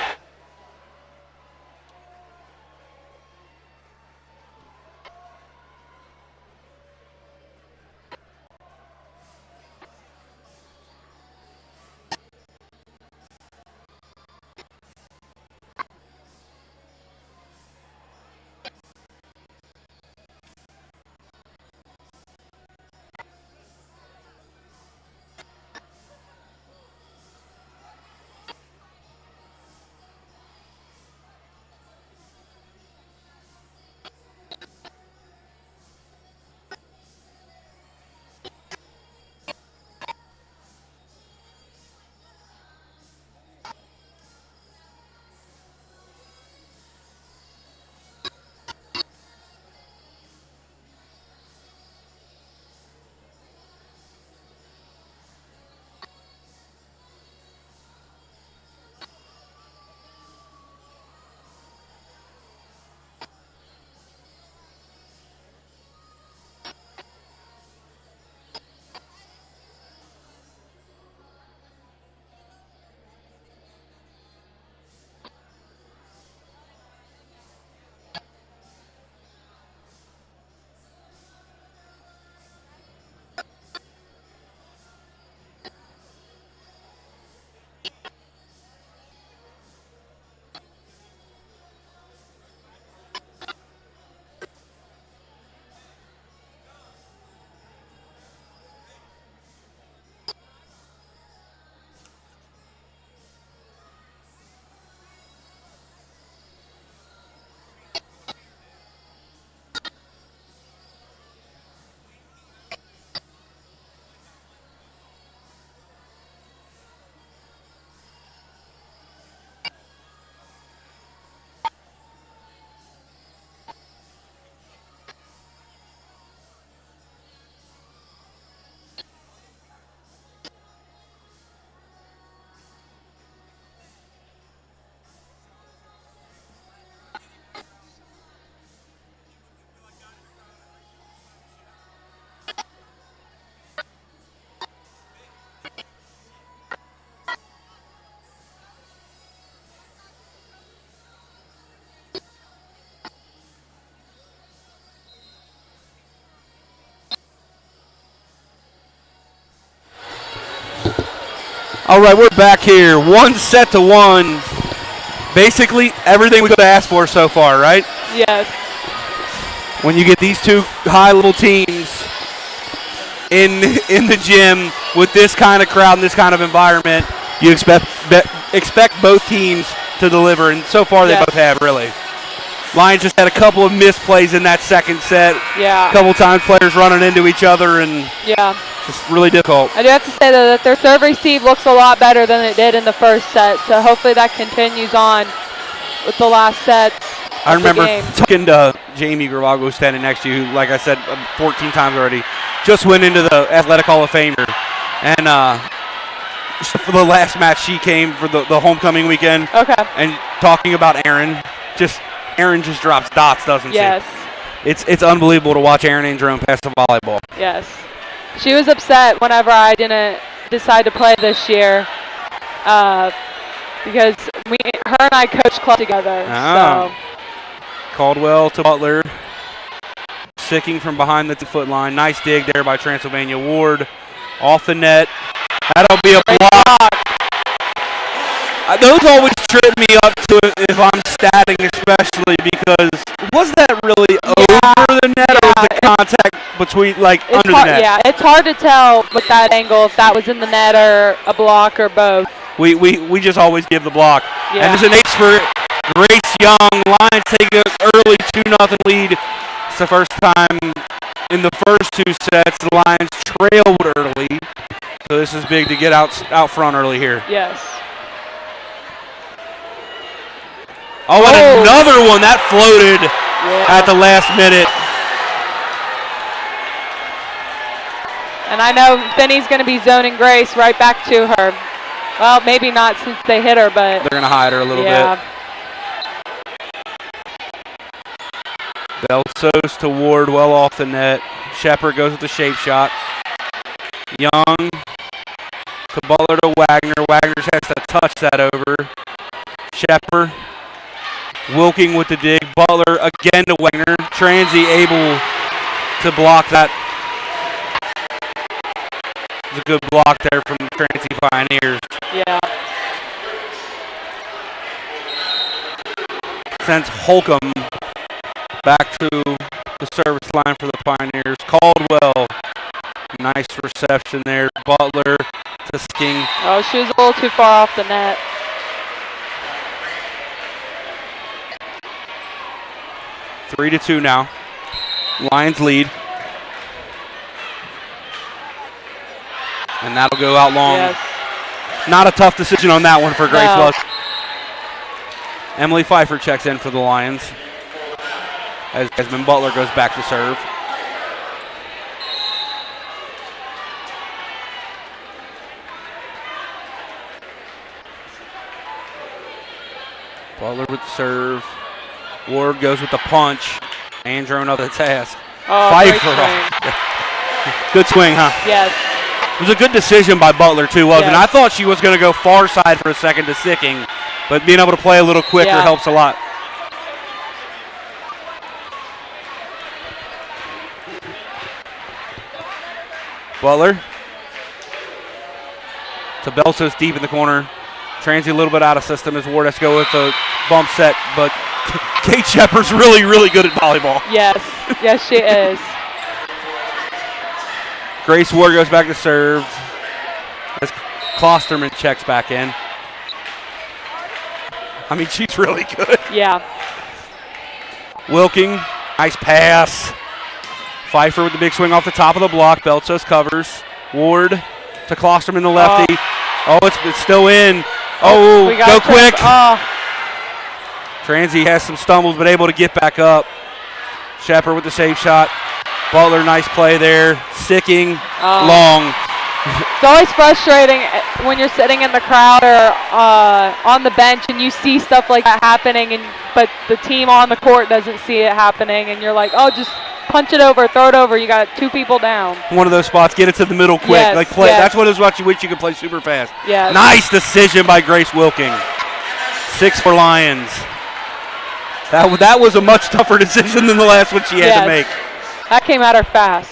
S1: All right, we're back here. 1-1. Basically, everything we could ask for so far, right?
S2: Yes.
S1: When you get these two high-level teams in the gym with this kind of crowd and this kind of environment, you expect both teams to deliver, and so far they both have, really. Lions just had a couple of missed plays in that second set.
S2: Yeah.
S1: A couple times players running into each other, and just really difficult.
S2: I do have to say, though, that their serve receive looks a lot better than it did in the first set, so hopefully that continues on with the last set.
S1: I remember talking to Jamie Gravago standing next to you, who, like I said 14 times already, just went into the Athletic Hall of Famer. And for the last match, she came for the homecoming weekend.
S2: Okay. And
S1: talking about Aaron just drops dots, doesn't she?
S2: Yes.
S1: It's unbelievable to watch Aaron Androne pass the volleyball.
S2: Yes. She was upset whenever I didn't decide to play this year because her and I coached club together.
S1: Oh.
S2: So.
S1: Caldwell to Butler. Sicking from behind the 2-foot line. Nice dig there by Transylvania Ward. Off the net. That'll be a block. Those always trip me up to it if I'm statting, especially because was that really over the net or was the contact between, under the net?
S2: Yeah, it's hard to tell with that angle if that was in the net or a block or both.
S1: We just always give the block.
S2: Yeah.
S1: And there's an ace for Grace Young. Lions take an early 2-0 lead. It's the first time in the first two sets the Lions trailed early. So this is big to get out front early here.
S2: Yes.
S1: Oh, and another one that floated at the last minute.
S2: And I know Finney's going to be zoning Grace right back to her. Well, maybe not since they hit her, but
S1: they're going to hide her a little bit. Belsos to Ward, well off the net. Shepard goes with the shape shot. Young to Butler to Wagner. Wagner has to touch that over. Shepard. Wilking with the dig. Butler again to Wagner. Transy able to block that. It was a good block there from Transy Pioneers.
S2: Yeah.
S1: Sends Holcomb back to the service line for the Pioneers. Caldwell. Nice reception there. Butler to Sking.
S2: Oh, she was a little too far off the net.
S1: Three to 2 now. Lions lead. And that'll go out long.
S2: Yes.
S1: Not a tough decision on that one for Grace
S2: No.
S1: Luck. Emily Pfeiffer checks in for the Lions as Desmond Butler goes back to serve. Butler with the serve. Ward goes with the punch. Androne up the task.
S2: Oh,
S1: Pfeiffer. Good swing, huh?
S2: Yes.
S1: It was a good decision by Butler, too, wasn't it?
S2: Yes.
S1: I thought she was going to go far side for a second to Sicking, but being able to play a little quicker helps a lot. Butler to Belsos deep in the corner. Transy a little bit out of system as Ward has to go with the bump set, but Kate Shepard's really, really good at volleyball.
S2: Yes. Yes, she is.
S1: Grace Ward goes back to serve as Klosterman checks back in. I mean, she's really good.
S2: Yeah.
S1: Wilking, nice pass. Pfeiffer with the big swing off the top of the block. Belsos covers. Ward to Klosterman, the lefty. Oh, it's still in. Oh, go quick. Transy has some stumbles, but able to get back up. Shepard with the save shot. Butler, nice play there. Sicking, long.
S2: It's always frustrating when you're sitting in the crowd or on the bench and you see stuff like that happening, but the team on the court doesn't see it happening, and you're like, oh, just punch it over, throw it over. You got 2 people down.
S1: One of those spots, get it to the middle quick.
S2: Yes,
S1: Play.
S2: yes.
S1: That's what it is. What you wish you could play super fast.
S2: Yes.
S1: Nice decision by Grace Wilking. 6 for Lions. That was a much tougher decision than the last one she had to make.
S2: That came at her fast.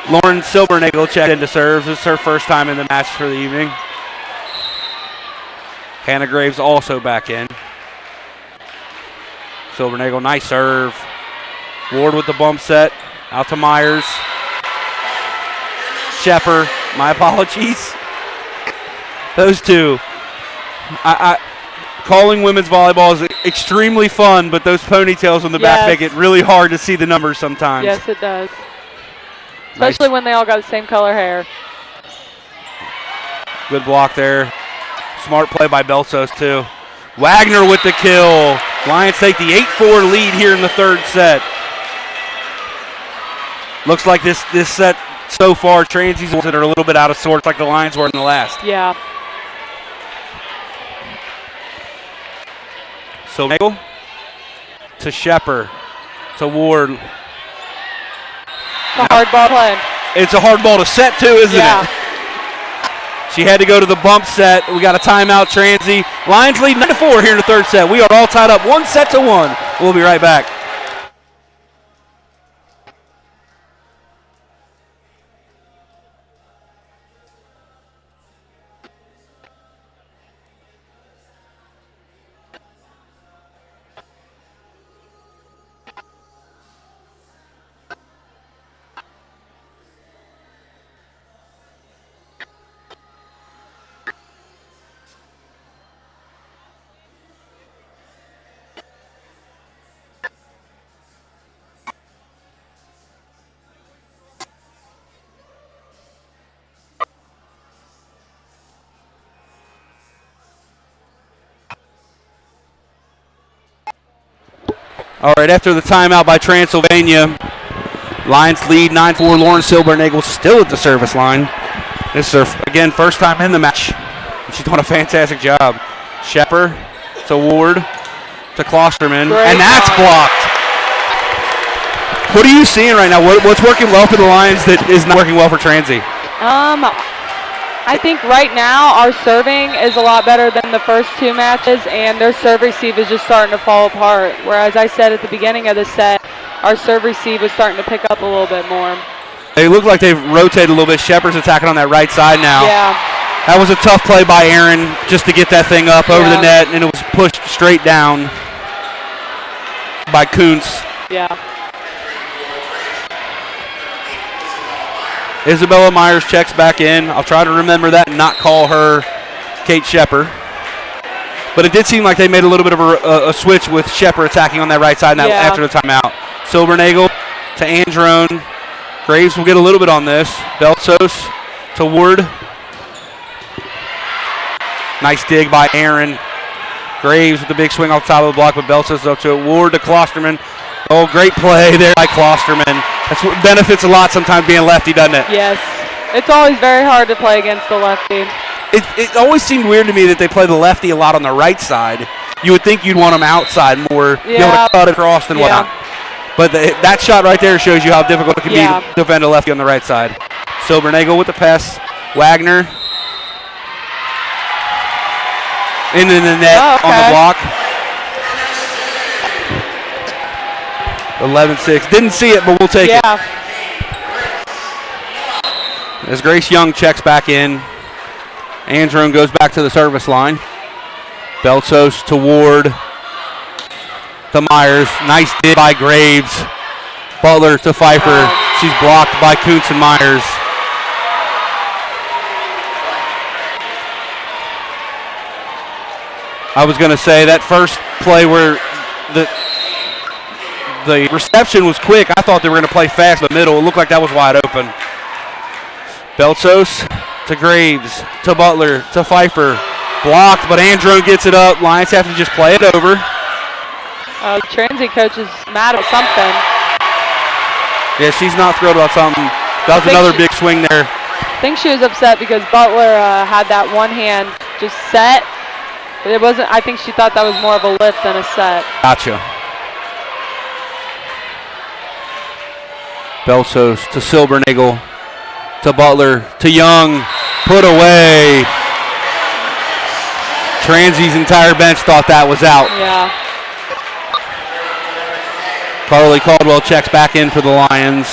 S1: Lauren Silbernagel checked into serves. This is her first time in the match for the evening. Hannah Graves also back in. Silbernagel, nice serve. Ward with the bump set. Out to Myers. Shepper, my apologies. Those two. Calling women's volleyball is extremely fun, but those ponytails on the back make it really hard to see the numbers sometimes.
S2: Yes, it does. Especially when they all got the same color hair.
S1: Good block there. Smart play by Belsos, too. Wagner with the kill. Lions take the 8-4 lead here in the third set. Looks like this set so far, Transy's that are a little bit out of sorts like the Lions were in the last.
S2: Yeah.
S1: So Nagel to Shepper to Ward.
S2: It's a hard ball play.
S1: It's a hard ball to set too, isn't it? She had to go to the bump set. We got a timeout, Transy. Lions lead 9-4 here in the third set. We are all tied up 1-1. We'll be right back. All right, after the timeout by Transylvania, Lions lead 9-4. Lauren Silbernagel still at the service line. This is her, again, first time in the match. She's doing a fantastic job. Shepper to Ward to Klosterman, and that's blocked. What are you seeing right now? What's working well for the Lions that is not working well for Transy?
S2: I think right now our serving is a lot better than the first two matches, and their serve receive is just starting to fall apart. Whereas I said at the beginning of the set, our serve receive was starting to pick up a little bit more.
S1: They look like they've rotated a little bit. Shepard's attacking on that right side now.
S2: Yeah.
S1: That was a tough play by Aaron just to get that thing up over the net, and it was pushed straight down by Kuntz.
S2: Yeah.
S1: Isabella Myers checks back in. I'll try to remember that and not call her Kate Shepard. But it did seem like they made a little bit of a switch with Shepard attacking on that right side after the timeout. Silbernagel to Androne. Graves will get a little bit on this. Belsos to Ward. Nice dig by Aaron. Graves with the big swing off the top of the block, but Belsos up to it. Ward to Klosterman. Oh, great play there by Klosterman. That's what benefits a lot sometimes being lefty, doesn't it?
S2: Yes. It's always very hard to play against the lefty.
S1: It always seemed weird to me that they play the lefty a lot on the right side. You would think you'd want them outside more, be able to cut across and whatnot. But that shot right there shows you how difficult it can be to defend a lefty on the right side. Silbernagel with the pass. Wagner. Into the net on the block. 11-6. Didn't see it, but we'll take it. As Grace Young checks back in, Androne goes back to the service line. Belsos to Ward. To Myers. Nice dig by Graves. Butler to Pfeiffer. She's blocked by Kuntz and Myers. I was going to say that first play where the reception was quick. I thought they were going to play fast in the middle. It looked like that was wide open. Belsos to Graves, to Butler, to Pfeiffer. Blocked, but Androne gets it up. Lions have to just play it over.
S2: Transy coach is mad at something.
S1: Yeah, she's not thrilled about something. That was another big swing there.
S2: I think she was upset because Butler had that one hand just set. But it wasn't. I think she thought that was more of a lift than a set.
S1: Gotcha. Belsos to Silbernagel, to Butler, to Young, put away. Transy's entire bench thought that was out.
S2: Yeah.
S1: Carly Caldwell checks back in for the Lions.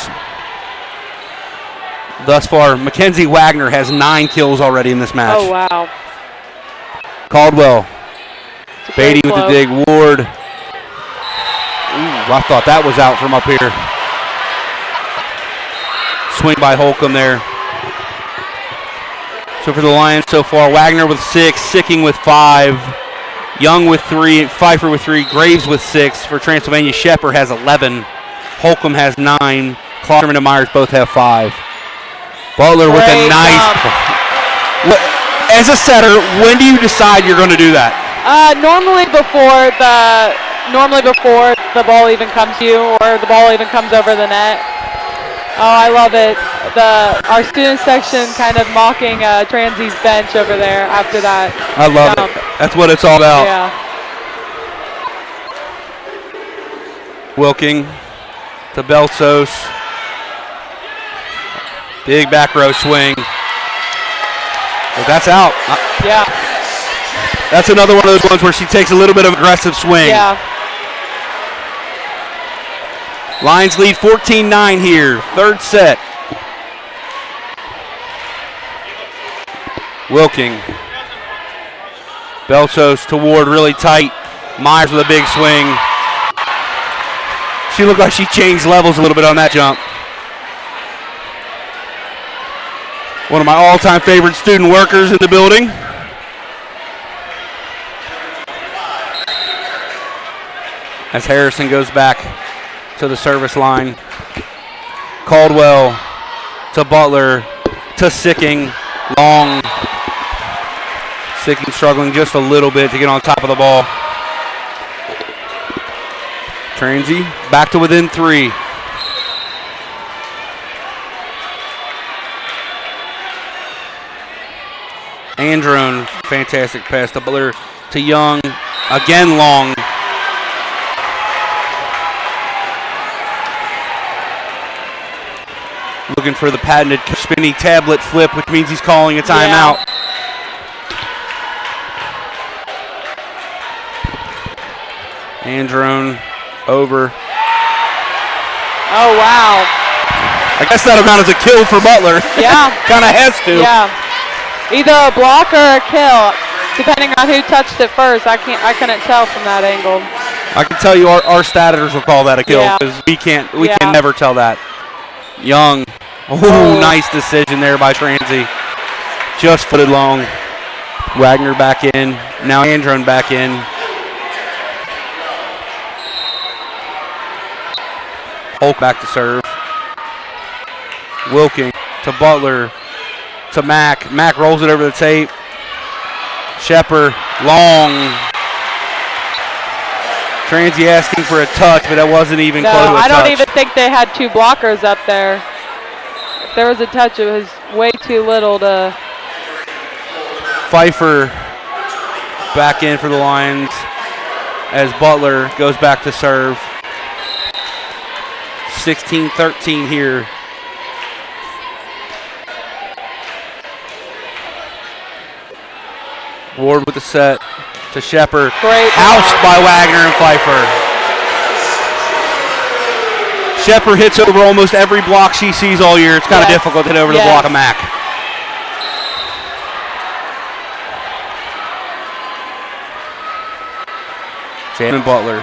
S1: thus far. Mackenzie Wagner has 9 kills already in this match.
S2: Oh, wow.
S1: Caldwell. Beatty with the
S2: flow.
S1: dig. Ward. Ooh, I thought that was out from up here. Swing by Holcomb there. So for the Lions so far, Wagner with 6, Sicking with 5, Young with 3, Pfeiffer with 3, Graves with 6. For Transylvania, Shepard has 11, Holcomb has 9, Clarkman and Myers both have 5. Butler with a nice. As a setter, when do you decide you're going to do that?
S2: Normally before the ball even comes to you or the ball even comes over the net. Oh, I love it. Our student section kind of mocking Transy's bench over there after that.
S1: I love it. That's what it's all about.
S2: Yeah.
S1: Wilking to Belsos. Big back row swing. But that's out.
S2: Yeah.
S1: That's another one of those ones where she takes a little bit of aggressive swing.
S2: Yeah.
S1: Lions lead 14-9 here. Third set. Wilking. Belsos to Ward really tight. Myers with a big swing. She looked like she changed levels a little bit on that jump. One of my all-time favorite student workers in the building. As Harrison goes back to the service line. Caldwell to Butler to Sicking. Long. Sicking struggling just a little bit to get on top of the ball. Transy back to within 3. Androne, fantastic pass to Butler to Young. Again long. Looking for the patented spinny tablet flip, which means he's calling a timeout. Yeah. Androne over.
S2: Oh, wow.
S1: I guess that amount is a kill for Butler.
S2: Yeah.
S1: Kind of has to.
S2: Yeah. Either a block or a kill, depending on who touched it first. I couldn't tell from that angle.
S1: I can tell you our staters will call that a kill because we can never tell that. Young. Oh, nice decision there by Transy. Just footed long. Wagner back in. Now Androne back in. Hulk back to serve. Wilking to Butler to Mack. Mack rolls it over the tape. Shepard long. Transy asking for a touch, but that wasn't even close to a touch.
S2: I don't even think they had 2 blockers up there. If there was a touch, it was way too little to.
S1: Pfeiffer back in for the Lions as Butler goes back to serve. 16-13 here. Ward with the set to Shepard.
S2: Great.
S1: Housed by Wagner and Pfeiffer. Shepard hits over almost every block she sees all year. It's kind of difficult to hit over the block of Mack. Shannon Butler.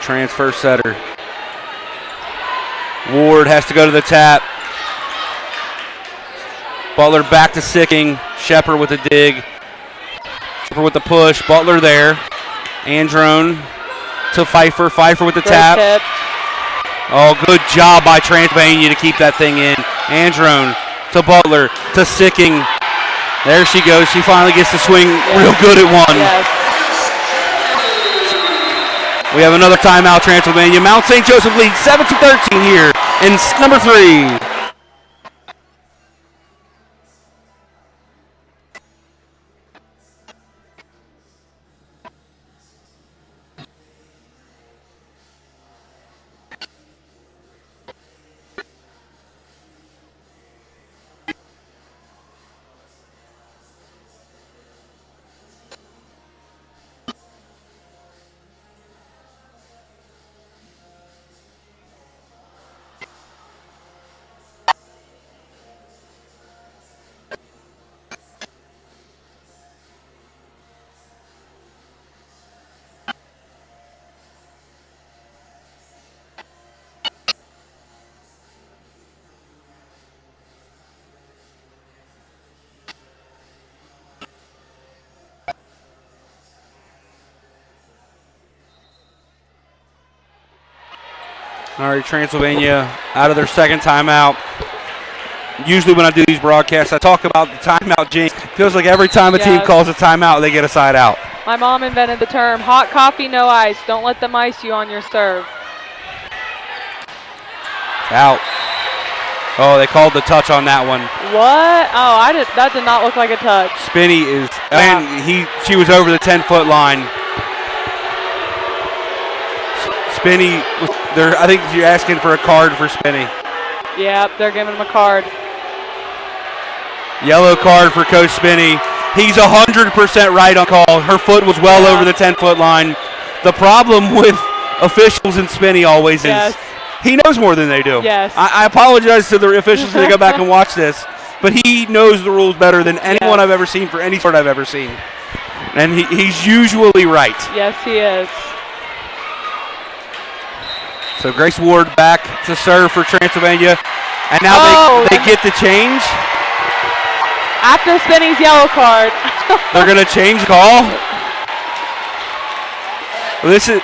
S1: Transfer setter. Ward has to go to the tap. Butler back to Sicking. Shepard with the dig. Shepard with the push. Butler there. Androne to Pfeiffer. Pfeiffer with the tap.
S2: Tip.
S1: Oh, good job by Transylvania to keep that thing in. Androne to Butler to Sicking. There she goes. She finally gets to swing real good at one.
S2: Yes.
S1: We have another timeout, Transylvania. Mount St. Joseph leads 7-13 here in number 3. All right, Transylvania out of their second timeout. Usually when I do these broadcasts, I talk about the timeout jinx. Feels like every time a team calls a timeout, they get a side out.
S2: My mom invented the term, hot coffee, no ice. Don't let them ice you on your serve.
S1: Out. Oh, they called the touch on that one.
S2: What? Oh, that did not look like a touch.
S1: Spinney is, and she was over the 10-foot line. Spinney, I think you're asking for a card for Spinney.
S2: Yep, they're giving him a card.
S1: Yellow card for Coach Spinney. He's 100% right on call. Her foot was well over the 10-foot line. The problem with officials and Spinney always is he knows more than they do.
S2: Yes.
S1: I apologize to the officials when they go back and watch this, but he knows the rules better than anyone I've ever seen for any sport I've ever seen. And he's usually right.
S2: Yes, he is.
S1: So Grace Ward back to serve for Transylvania. And now they get the change.
S2: After Spinney's yellow card.
S1: They're going to change call. This is,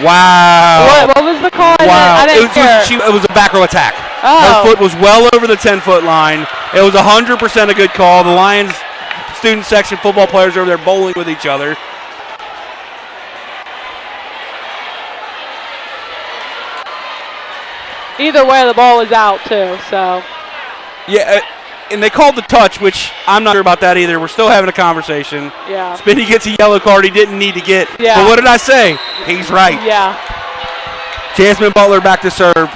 S1: wow.
S2: What was the call?
S1: Wow.
S2: I didn't hear.
S1: It was a back row attack.
S2: Oh.
S1: Her foot was well over the 10-foot line. It was 100% a good call. The Lions student section football players over there bowling with each other.
S2: Either way, the ball was out, too, so.
S1: Yeah, and they called the touch, which I'm not sure about that either. We're still having a conversation.
S2: Yeah.
S1: Spinney gets a yellow card he didn't need to get.
S2: Yeah.
S1: But what did I say? He's right.
S2: Yeah.
S1: Jasmine Butler back to serve.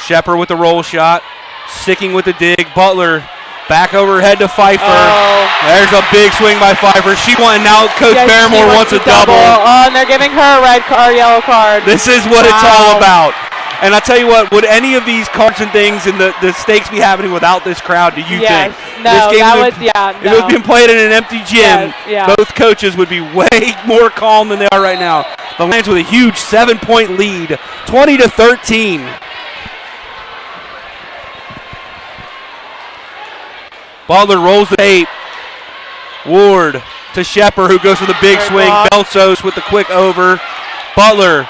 S1: Shepard with the roll shot. Sticking with the dig. Butler back overhead to Pfeiffer.
S2: Oh.
S1: There's a big swing by Pfeiffer. She won. Now Coach Barrymore wants a double.
S2: Oh, and they're giving her a red card, yellow card.
S1: This is what it's all about. And I tell you what, would any of these cards and things and the stakes be happening without this crowd, do you think?
S2: No,
S1: this game
S2: no.
S1: If it was being played in an empty gym, both coaches would be way more calm than they are right now. The Lions with a huge 7-point lead, 20-13. Butler rolls the tape. Ward to Shepard, who goes for the big swing. Belsos with the quick over. Butler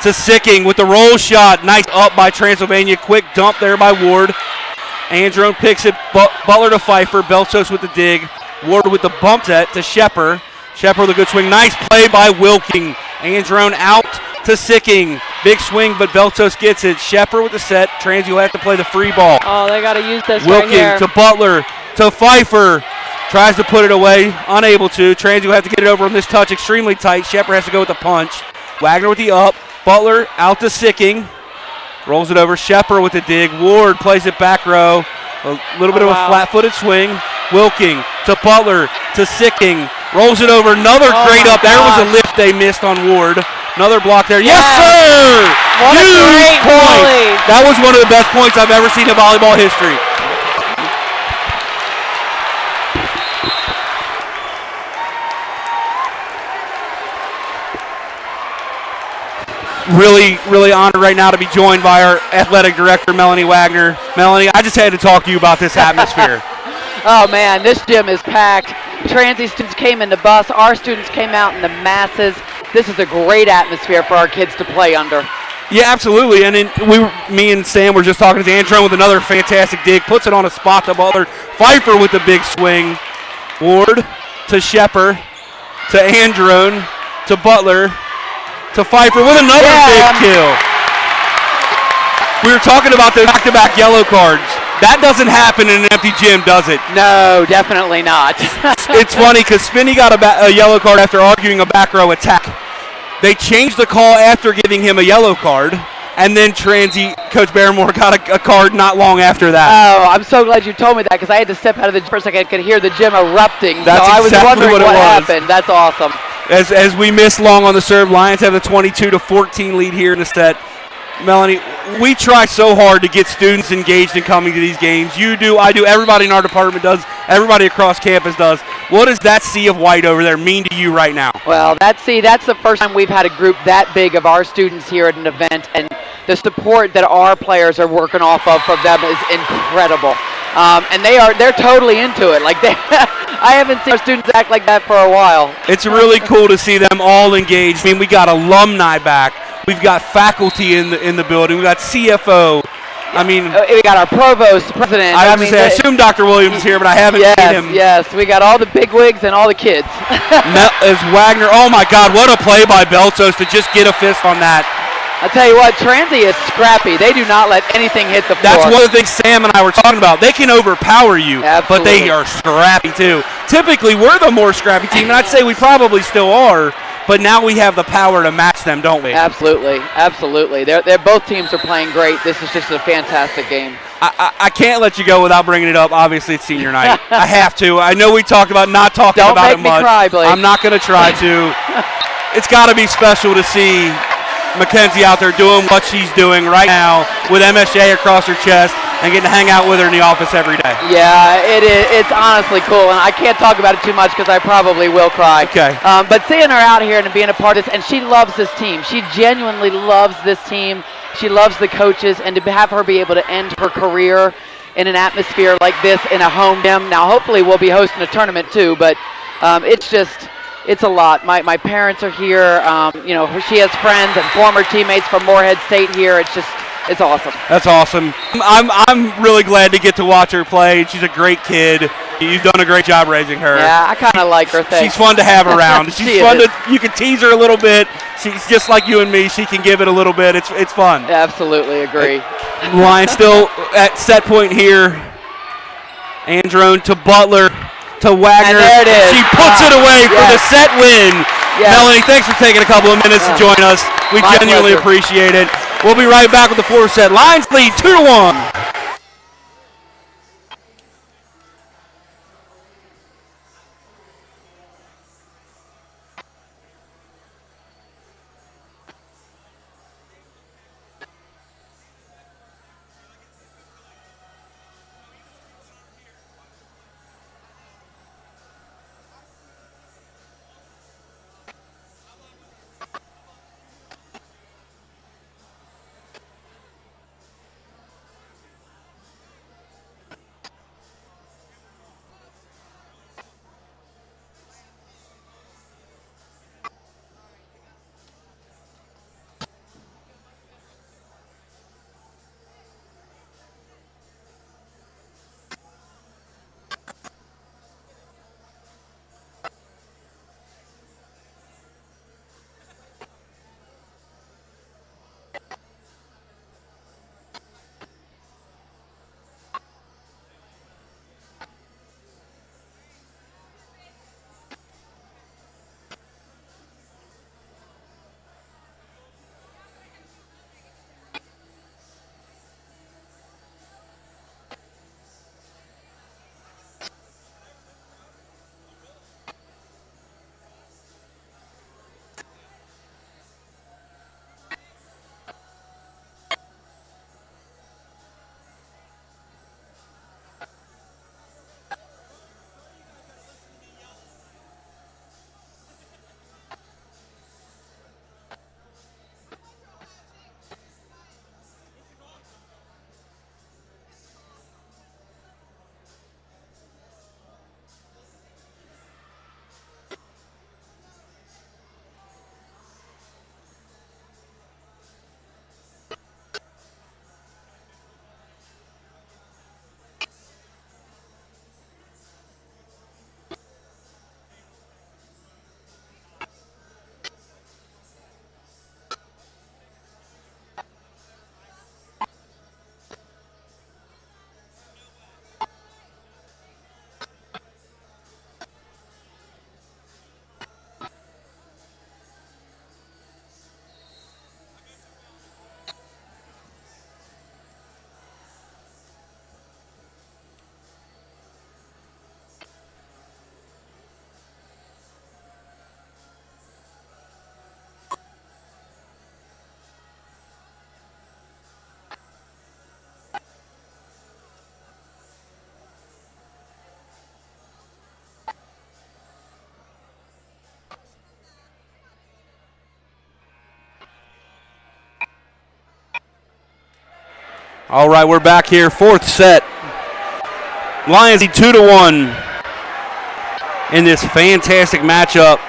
S1: to Sicking with the roll shot. Nice up by Transylvania. Quick dump there by Ward. Androne picks it. Butler to Pfeiffer. Belsos with the dig. Ward with the bump set to Shepard. Shepard with a good swing. Nice play by Wilking. Androne out to Sicking. Big swing, but Belsos gets it. Shepard with the set. Transy will have to play the free ball.
S2: Oh, they got to use this
S1: Wilking
S2: right here.
S1: to Butler to Pfeiffer. Tries to put it away. Unable to. Transy will have to get it over on this touch. Extremely tight. Shepard has to go with the punch. Wagner with the up. Butler out to Sicking. Rolls it over. Shepard with the dig. Ward plays it back row. A little bit of a flat-footed swing. Wilking to Butler to Sicking. Rolls it over. Another great up. There was a lift they missed on Ward. Another block there. Yes, sir!
S2: What a great
S1: point. That was one of the best points I've ever seen in volleyball history. Really, really honored right now to be joined by our athletic director, Melanie Wagner. Melanie, I just had to talk to you about this atmosphere.
S4: Oh, man, this gym is packed. Transy students came in the bus. Our students came out in the masses. This is a great atmosphere for our kids to play under.
S1: Yeah, absolutely. And me and Sam were just talking to Androne with another fantastic dig. Puts it on a spot to Butler. Pfeiffer with the big swing. Ward to Shepard to Androne to Butler to Pfeiffer with another big kill. We were talking about the back-to-back yellow cards. That doesn't happen in an empty gym, does it?
S4: No, definitely not.
S1: It's funny because Spinney got a yellow card after arguing a back row attack. They changed the call after giving him a yellow card, and then Coach Barrymore got a card not long after that.
S4: Oh, I'm so glad you told me that because I had to step out of the gym for a second. I could hear the gym erupting.
S1: That's
S4: so I was
S1: exactly
S4: wondering
S1: what
S4: happened. That's awesome.
S1: As we miss long on the serve, Lions have the 22-14 lead here in the set. Melanie, we try so hard to get students engaged in coming to these games. You do, I do, everybody in our department does, everybody across campus does. What does that sea of white over there mean to you right now?
S4: Well, that's the first time we've had a group that big of our students here at an event, and the support that our players are working off of from them is incredible. and they're totally into it. Like I haven't seen our students act like that for a while.
S1: It's really cool to see them all engaged. I mean, we got alumni back. We've got faculty in the building. We got CFO. I mean,
S4: we got our provost, president.
S1: I assume Dr. Williams is here, but I haven't seen him.
S4: Yes, we got all the big wigs and all the kids.
S1: Is Wagner? Oh my God! What a play by Beltos to just get a fist on that.
S4: I'll tell you what, Transy is scrappy. They do not let anything hit the floor.
S1: That's one of the things Sam and I were talking about. They can overpower you, but they are scrappy too. Typically, we're the more scrappy team, and I'd say we probably still are. But now we have the power to match them, don't we?
S4: Absolutely, absolutely. They're both teams are playing great. This is just a fantastic game.
S1: I can't let you go without bringing it up. Obviously, it's senior night. I have to. I know we talked about not talking
S4: Don't
S1: about it
S4: make me
S1: much.
S4: cry, Blake.
S1: I'm not going to try to. It's got to be special to see Mackenzie out there doing what she's doing right now with MSJ across her chest and getting to hang out with her in the office every day.
S4: Yeah, it is. It's honestly cool, and I can't talk about it too much because I probably will cry.
S1: Okay.
S4: But seeing her out here and being a part of this, and she loves this team. She genuinely loves this team. She loves the coaches, and to have her be able to end her career in an atmosphere like this in a home gym. Now, hopefully, we'll be hosting a tournament too, but it's a lot. My parents are here. She has friends and former teammates from Morehead State here. It's awesome.
S1: That's awesome. I'm really glad to get to watch her play. She's a great kid. You've done a great job raising her.
S4: Yeah, I kind of like her. Thanks.
S1: She's fun to have around. She's fun
S4: is.
S1: you can tease her a little bit. She's just like you and me. She can give it a little bit. It's fun.
S4: Absolutely agree.
S1: Lions still at set point here. Androne to Butler to Wagner.
S4: And there it is.
S1: She puts it away for the set win.
S4: Yes.
S1: Melanie, thanks for taking a couple of minutes to join us. We
S4: My
S1: genuinely
S4: pleasure.
S1: appreciate it. We'll be right back with the fourth set. Lions lead 2-1. All right, we're back here, fourth set. Lions lead 2-1 in this fantastic matchup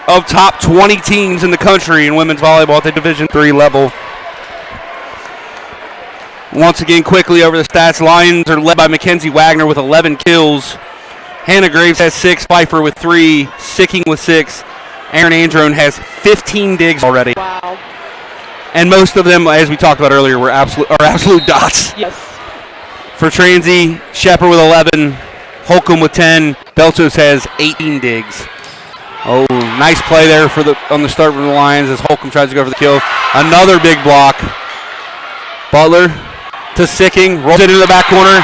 S1: of top 20 teams in the country in women's volleyball at the Division III level. Once again, quickly over the stats, Lions are led by Mackenzie Wagner with 11 kills. Hannah Graves has 6, Pfeiffer with 3, Sicking with 6. Aaron Androne has 15 digs already.
S2: Wow.
S1: And most of them, as we talked about earlier, are absolute dots.
S2: Yes.
S1: For Transy, Shepard with 11, Holcomb with 10, Beltos has 18 digs. Oh, nice play there on the start from the Lions as Holcomb tries to go for the kill. Another big block. Butler to Sicking, rolls it into the back corner,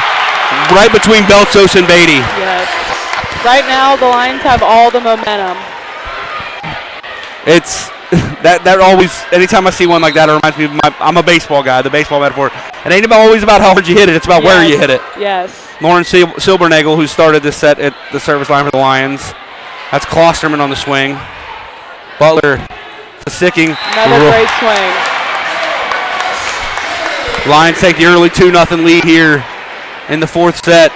S1: right between Beltos and Beatty.
S2: Yes. Right now, the Lions have all the momentum.
S1: It's that always, anytime I see one like that, it reminds me of I'm a baseball guy, the baseball metaphor. It ain't always about how hard you hit it, it's about where you hit it.
S2: Yes.
S1: Lauren Silbernagel, who started this set at the service line for the Lions. That's Klosterman on the swing. Butler to Sicking.
S2: Another great swing.
S1: Lions take the early 2-0 lead here in the fourth set.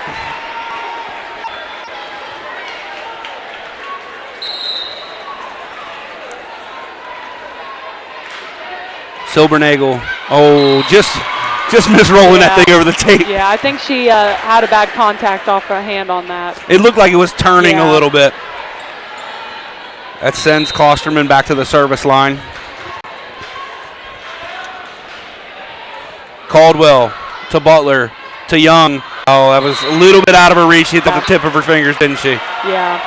S1: Silbernagel, just misrolling that thing over the tape.
S2: Yeah, I think she had a bad contact off her hand on that.
S1: It looked like it was turning a little bit. That sends Klosterman back to the service line. Caldwell to Butler to Young. Oh, that was a little bit out of her reach. She hit the tip of her fingers, didn't she?
S2: Yeah.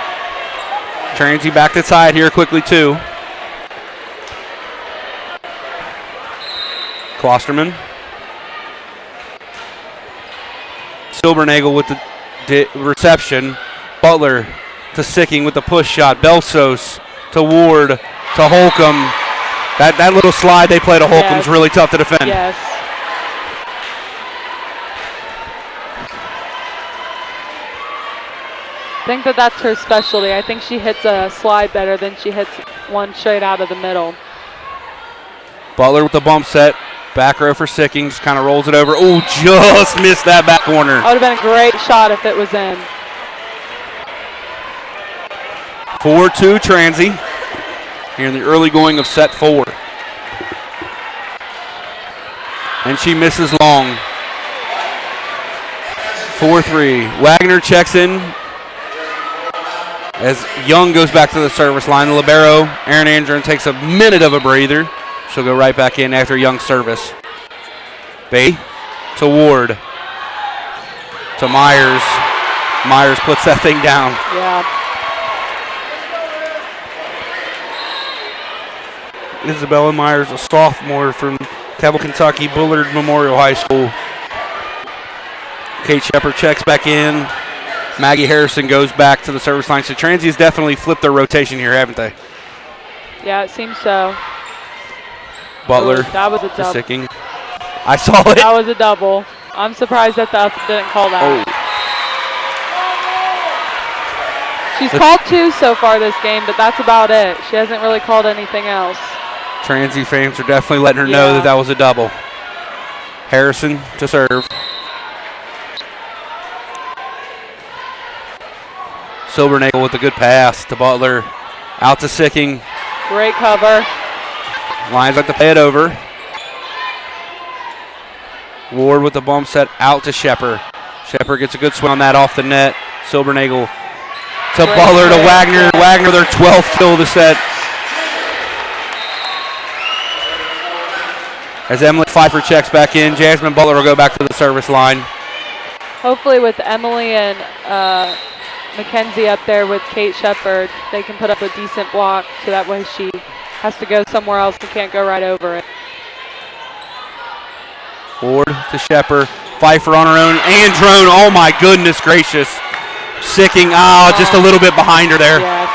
S1: Transy back to side here quickly, too. Klosterman. Silbernagel with the reception. Butler to Sicking with the push shot. Belsos to Ward to Holcomb. That little slide they play to Holcomb's really tough to defend.
S2: Yes. I think that's her specialty. I think she hits a slide better than she hits one straight out of the middle.
S1: Butler with the bump set. Back row for Sicking. Just kind of rolls it over. Oh, just missed that back corner.
S2: That would have been a great shot if it was in.
S1: 4-2 Transy here in the early going of set 4. And she misses long. 4-3. Wagner checks in as Young goes back to the service line. The libero, Aaron Andron, takes a minute of a breather. She'll go right back in after Young's service. Bay to Ward. To Myers. Myers puts that thing down.
S2: Yeah.
S1: Isabella Myers, a sophomore from Cabell, Kentucky, Bullard Memorial High School. Kate Shepard checks back in. Maggie Harrison goes back to the service line. So Transy has definitely flipped their rotation here, haven't they?
S2: Yeah, it seems so.
S1: Butler.
S2: That was a double.
S1: Sicking. I saw it.
S2: That was a double. I'm surprised that the didn't call that. She's called 2 so far this game, but that's about it. She hasn't really called anything else.
S1: Transy fans are definitely letting her know that was a double. Harrison to serve. Silbernagel with a good pass to Butler. Out to Sicking.
S2: Great cover.
S1: Lions like to pay it over. Ward with the bump set out to Shepard. Shepard gets a good swing on that off the net. Silbernagel to Butler to Wagner. Wagner, their 12th kill of the set. As Emily Pfeiffer checks back in, Jasmine Butler will go back to the service line.
S2: Hopefully with Emily and Mackenzie up there with Kate Shepard, they can put up a decent block so that way she has to go somewhere else and can't go right over it.
S1: Ward to Shepard. Pfeiffer on her own. Androne, oh my goodness gracious. Sicking, just a little bit behind her there.
S2: Yes.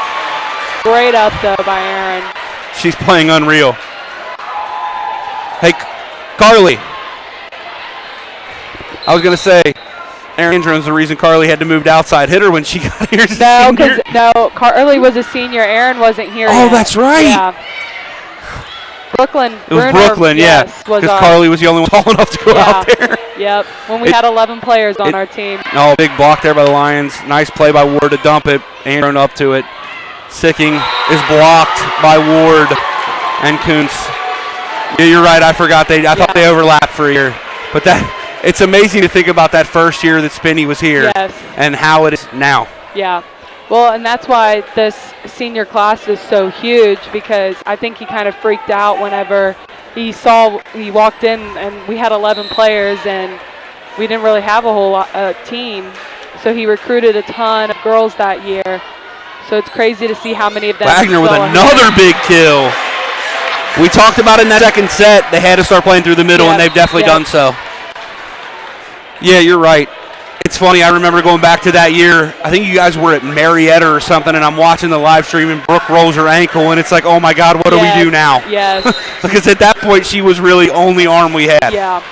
S2: Great up though by Erin.
S1: She's playing unreal. Hey, Carly. I was going to say, Aaron Andron's the reason Carly had to move to outside hitter when she got here.
S2: No, Carly was a senior. Erin wasn't here yet.
S1: That's right.
S2: Yeah. Brooklyn.
S1: It was
S2: Bruner,
S1: Brooklyn,
S2: yes,
S1: yeah.
S2: was
S1: Because
S2: our-
S1: Carly was the only one tall enough to go out there.
S2: Yep. When we had 11 players on our team.
S1: Oh, big block there by the Lions. Nice play by Ward to dump it. Andrew up to it. Sicking is blocked by Ward and Kuntz. Yeah, you're right. I forgot. I thought they overlapped for a year. But it's amazing to think about that first year that Spinney was here and how it is now.
S2: Yeah. Well, and that's why this senior class is so huge, because I think he kind of freaked out whenever he walked in and we had 11 players and we didn't really have a whole team. So he recruited a ton of girls that year. So it's crazy to see how many of them.
S1: Wagner with another big kill. We talked about in that second set, they had to start playing through the middle, and they've definitely done so. Yeah, you're right. It's funny, I remember going back to that year. I think you guys were at Marietta or something, and I'm watching the live stream, and Brooke rolls her ankle, and it's like, oh my God, what do we do now?
S2: Yes.
S1: Because at that point, she was really only arm we had.
S2: Yeah.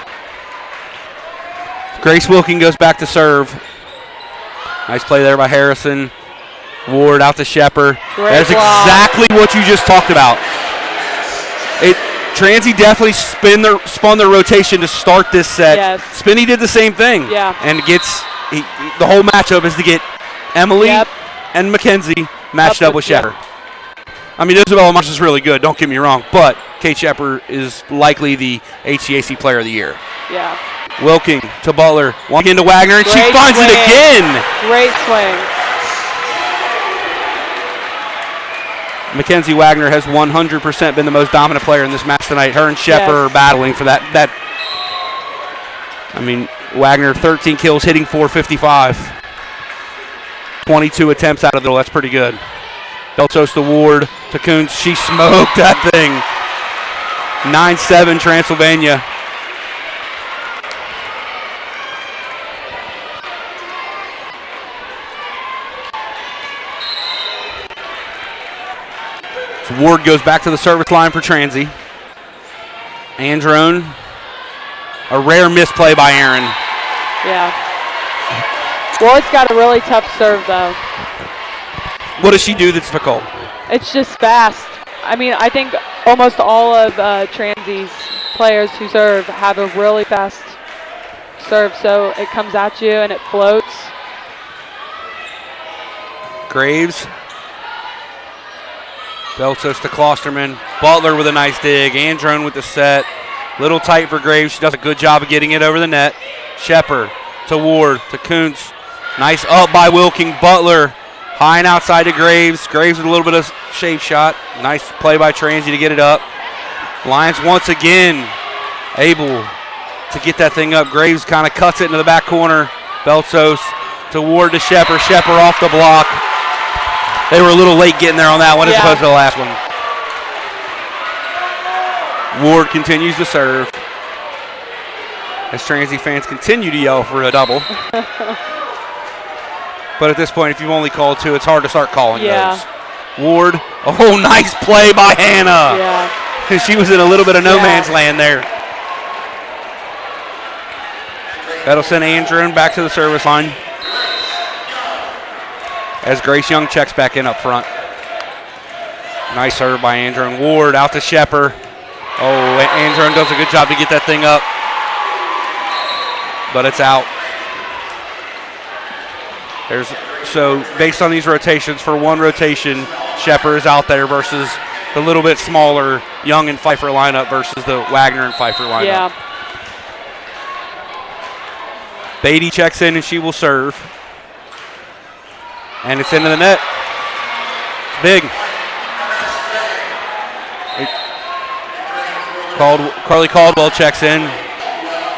S1: Grace Wilking goes back to serve. Nice play there by Harrison. Ward out to Shepard. That's exactly what you just talked about. Transy definitely spun their rotation to start this set.
S2: Yes.
S1: Spinney did the same thing.
S2: Yeah.
S1: And the whole matchup is to get Emily and Mackenzie matched up with Shepard. I mean, Isabella Marsh is really good, don't get me wrong, but Kate Shepard is likely the HCAC Player of the Year.
S2: Yeah.
S1: Wilking to Butler, one into Wagner, and she finds it again.
S2: Great swing.
S1: Mackenzie Wagner has 100% been the most dominant player in this match tonight. Her and Shepard are battling for that. I mean, Wagner 13 kills, hitting .455. 22 attempts out of the middle. That's pretty good. Beltos to Ward to Kuntz. She smoked that thing. 9-7 Transylvania. Ward goes back to the service line for Transy. Androne. A rare misplay by Aaron.
S2: Yeah. Ward's got a really tough serve, though.
S1: What does she do that's difficult?
S2: It's just fast. I mean, I think almost all of Transy's players who serve have a really fast serve, so it comes at you and it floats.
S1: Graves. Beltos to Klosterman. Butler with a nice dig. Androne with the set. Little tight for Graves. She does a good job of getting it over the net. Shepard to Ward to Kuntz. Nice up by Wilking. Butler high and outside to Graves. Graves with a little bit of shave shot. Nice play by Transy to get it up. Lions once again able to get that thing up. Graves kind of cuts it into the back corner. Beltos to Ward to Shepard. Shepard off the block. They were a little late getting there on that one as opposed to the last one. Ward continues to serve as Transy fans continue to yell for a double. But at this point, if you've only called two, it's hard to start calling those. Ward, oh, nice play by Hannah.
S2: Yeah.
S1: She was in a little bit of no man's land there. That'll send Andrew back to the service line as Grace Young checks back in up front. Nice serve by Andrew and Ward out to Shepard. Oh, Andrew does a good job to get that thing up, but it's out. So based on these rotations, for one rotation, Shepard is out there versus the little bit smaller Young and Pfeiffer lineup versus the Wagner and Pfeiffer lineup.
S2: Yeah.
S1: Beatty checks in and she will serve. And it's into the net. It's big. Carly Caldwell checks in.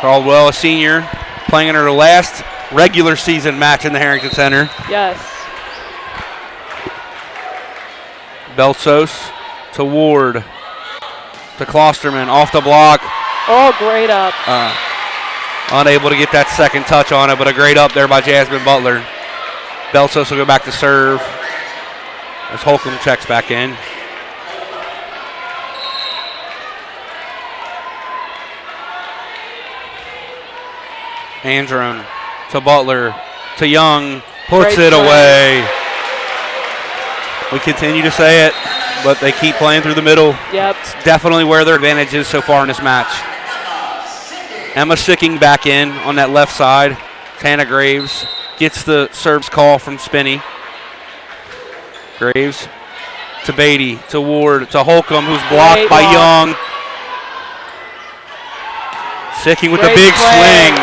S1: Caldwell, a senior, playing in her last regular season match in the Harrington Center.
S2: Yes.
S1: Belsos to Ward to Klosterman, off the block.
S2: Oh, great up.
S1: Unable to get that second touch on it, but a great up there by Jasmine Butler. Belsos will go back to serve as Holcomb checks back in. Androne to Butler to Young, puts it away. We continue to say it. but they keep playing through the middle.
S2: Yep.
S1: It's definitely where their advantage is so far in this match. Emma Sicking back in on that left side. Hannah Graves gets the serves call from Spinney. Graves to Beatty, to Ward, to Holcomb, who's blocked by Young. Sicking with the big swing.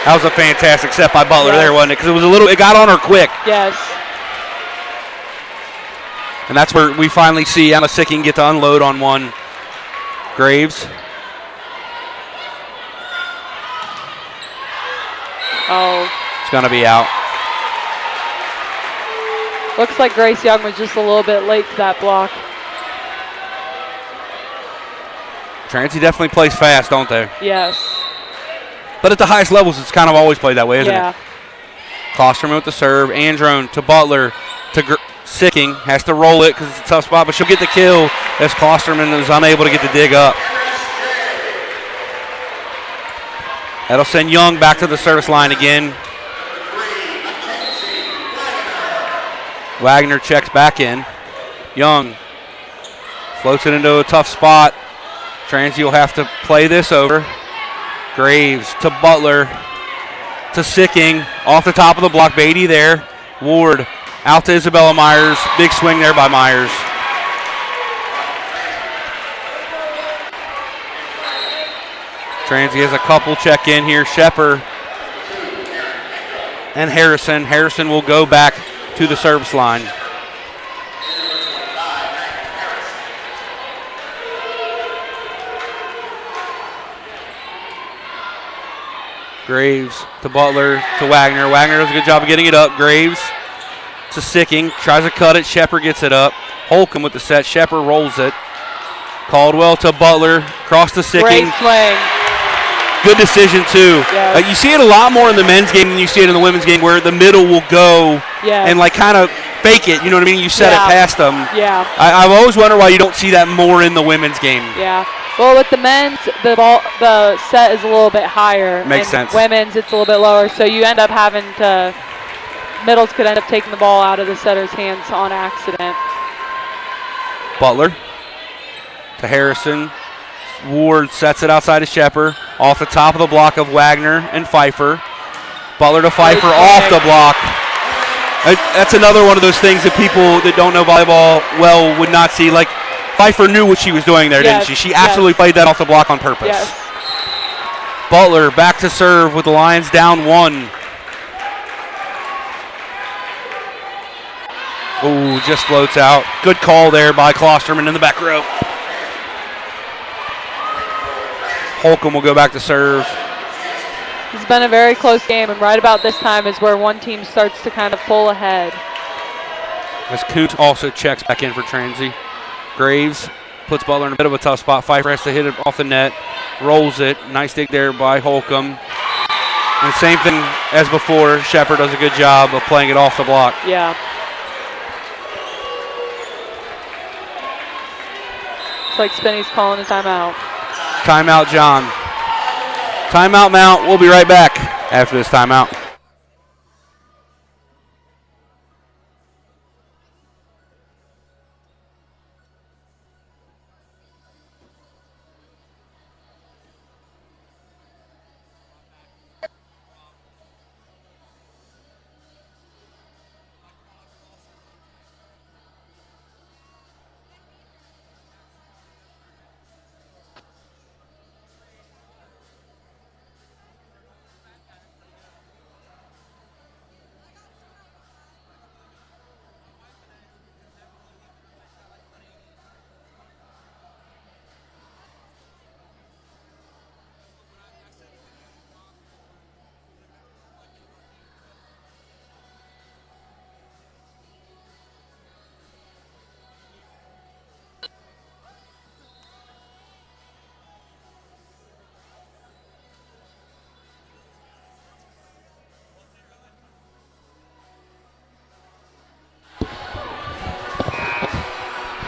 S1: That was a fantastic set by Butler there, wasn't it? Because it got on her quick.
S2: Yes.
S1: And that's where we finally see Emma Sicking get to unload on one. Graves.
S2: Oh.
S1: It's going to be out.
S2: Looks like Grace Young was just a little bit late to that block.
S1: Transy definitely plays fast, don't they?
S2: Yes.
S1: But at the highest levels, it's kind of always played that way, isn't it? Klosterman with the serve. Androne to Butler to Sicking. Has to roll it because it's a tough spot, but she'll get the kill as Klosterman is unable to get the dig up. That'll send Young back to the service line again. Wagner checks back in. Young floats it into a tough spot. Transy will have to play this over. Graves to Butler to Sicking. Off the top of the block, Beatty there. Ward out to Isabella Myers. Big swing there by Myers. Transy has a couple check in here. Shepard and Harrison. Harrison will go back to the service line. Graves to Butler to Wagner. Wagner does a good job of getting it up. Graves to Sicking. Tries to cut it. Shepard gets it up. Holcomb with the set. Shepard rolls it. Caldwell to Butler. Cross to Sicking.
S2: Great swing.
S1: Good decision, too.
S2: Yes.
S1: You see it a lot more in the men's game than you see it in the women's game, where the middle will go and kind of fake it. You know what I mean? You set it past them.
S2: Yeah.
S1: I've always wondered why you don't see that more in the women's game.
S2: Yeah. Well, with the men's, the set is a little bit higher.
S1: Makes sense.
S2: Women's, it's a little bit lower, so you end up having to. Middles could end up taking the ball out of the setter's hands on accident.
S1: Butler to Harrison. Ward sets it outside of Shepard. Off the top of the block of Wagner and Pfeiffer. Butler to Pfeiffer off the block. That's another one of those things that people that don't know volleyball well would not see. Like, Pfeiffer knew what she was doing there, didn't she? She absolutely played that off the block on purpose.
S2: Yes.
S1: Butler back to serve with the Lions down one. Ooh, just floats out. Good call there by Klosterman in the back row. Holcomb will go back to serve.
S2: It's been a very close game, and right about this time is where one team starts to kind of pull ahead.
S1: As Kuntz also checks back in for Transy. Graves puts Butler in a bit of a tough spot. Pfeiffer has to hit it off the net. Rolls it. Nice dig there by Holcomb. And same thing as before. Shepard does a good job of playing it off the block.
S2: Yeah. Looks like Spinney's calling a timeout.
S1: Timeout, John. Timeout, Mount. We'll be right back after this timeout.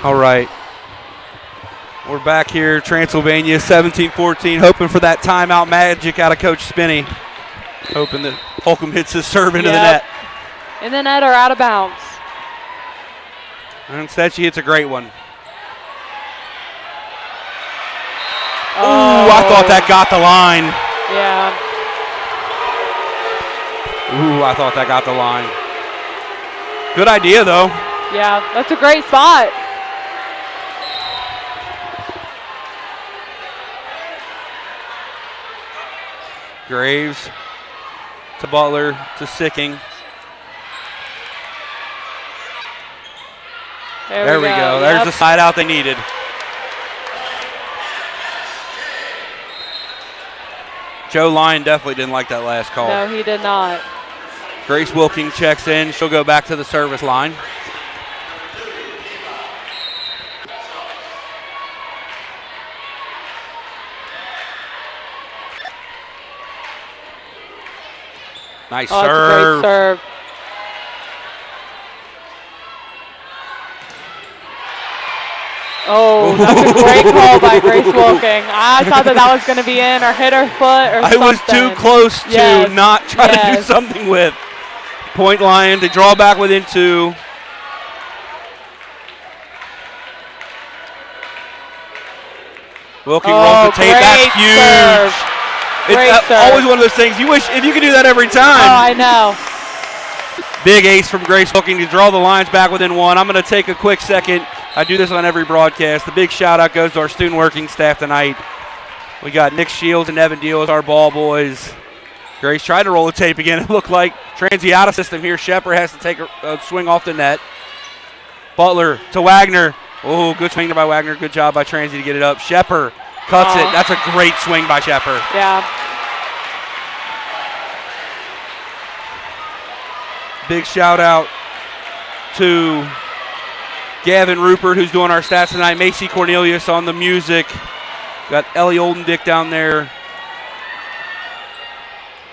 S1: All right. We're back here, Transylvania, 17-14, hoping for that timeout magic out of Coach Spinney. Hoping that Holcomb hits his serve into the net.
S2: In the net or out of bounds.
S1: And instead, she hits a great one.
S2: Oh.
S1: Ooh, I thought that got the line.
S2: Yeah.
S1: Ooh, I thought that got the line. Good idea, though.
S2: Yeah, that's a great spot.
S1: Graves to Butler to Sicking. There we go. There's the side out they needed. Joe Lyon definitely didn't like that last call.
S2: No, he did not.
S1: Grace Wilking checks in. She'll go back to the service line. Nice
S2: Oh,
S1: serve.
S2: that's a great serve. Oh, that's a great call by Grace Wilking. I thought that was going to be in or hit her foot or
S1: I
S2: something.
S1: was too close to not try to do something with. Point Lion to draw back within 2. Wilking rolls the tape. That's huge. It's always one of those things. You wish if you could do that every time.
S2: Oh, I know.
S1: Big ace from Grace Wilking to draw the lines back within 1. I'm going to take a quick second. I do this on every broadcast. The big shout out goes to our student working staff tonight. We got Nick Shields and Evan Deal as our ball boys. Grace tried to roll the tape again. It looked like Transy out of system here. Shepard has to take a swing off the net. Butler to Wagner. Oh, good swing by Wagner. Good job by Transy to get it up. Shepard cuts it. That's a great swing by Shepard.
S2: Yeah.
S1: Big shout out to Gavin Rupert, who's doing our stats tonight. Macy Cornelius on the music. Got Ellie Oldendick down there.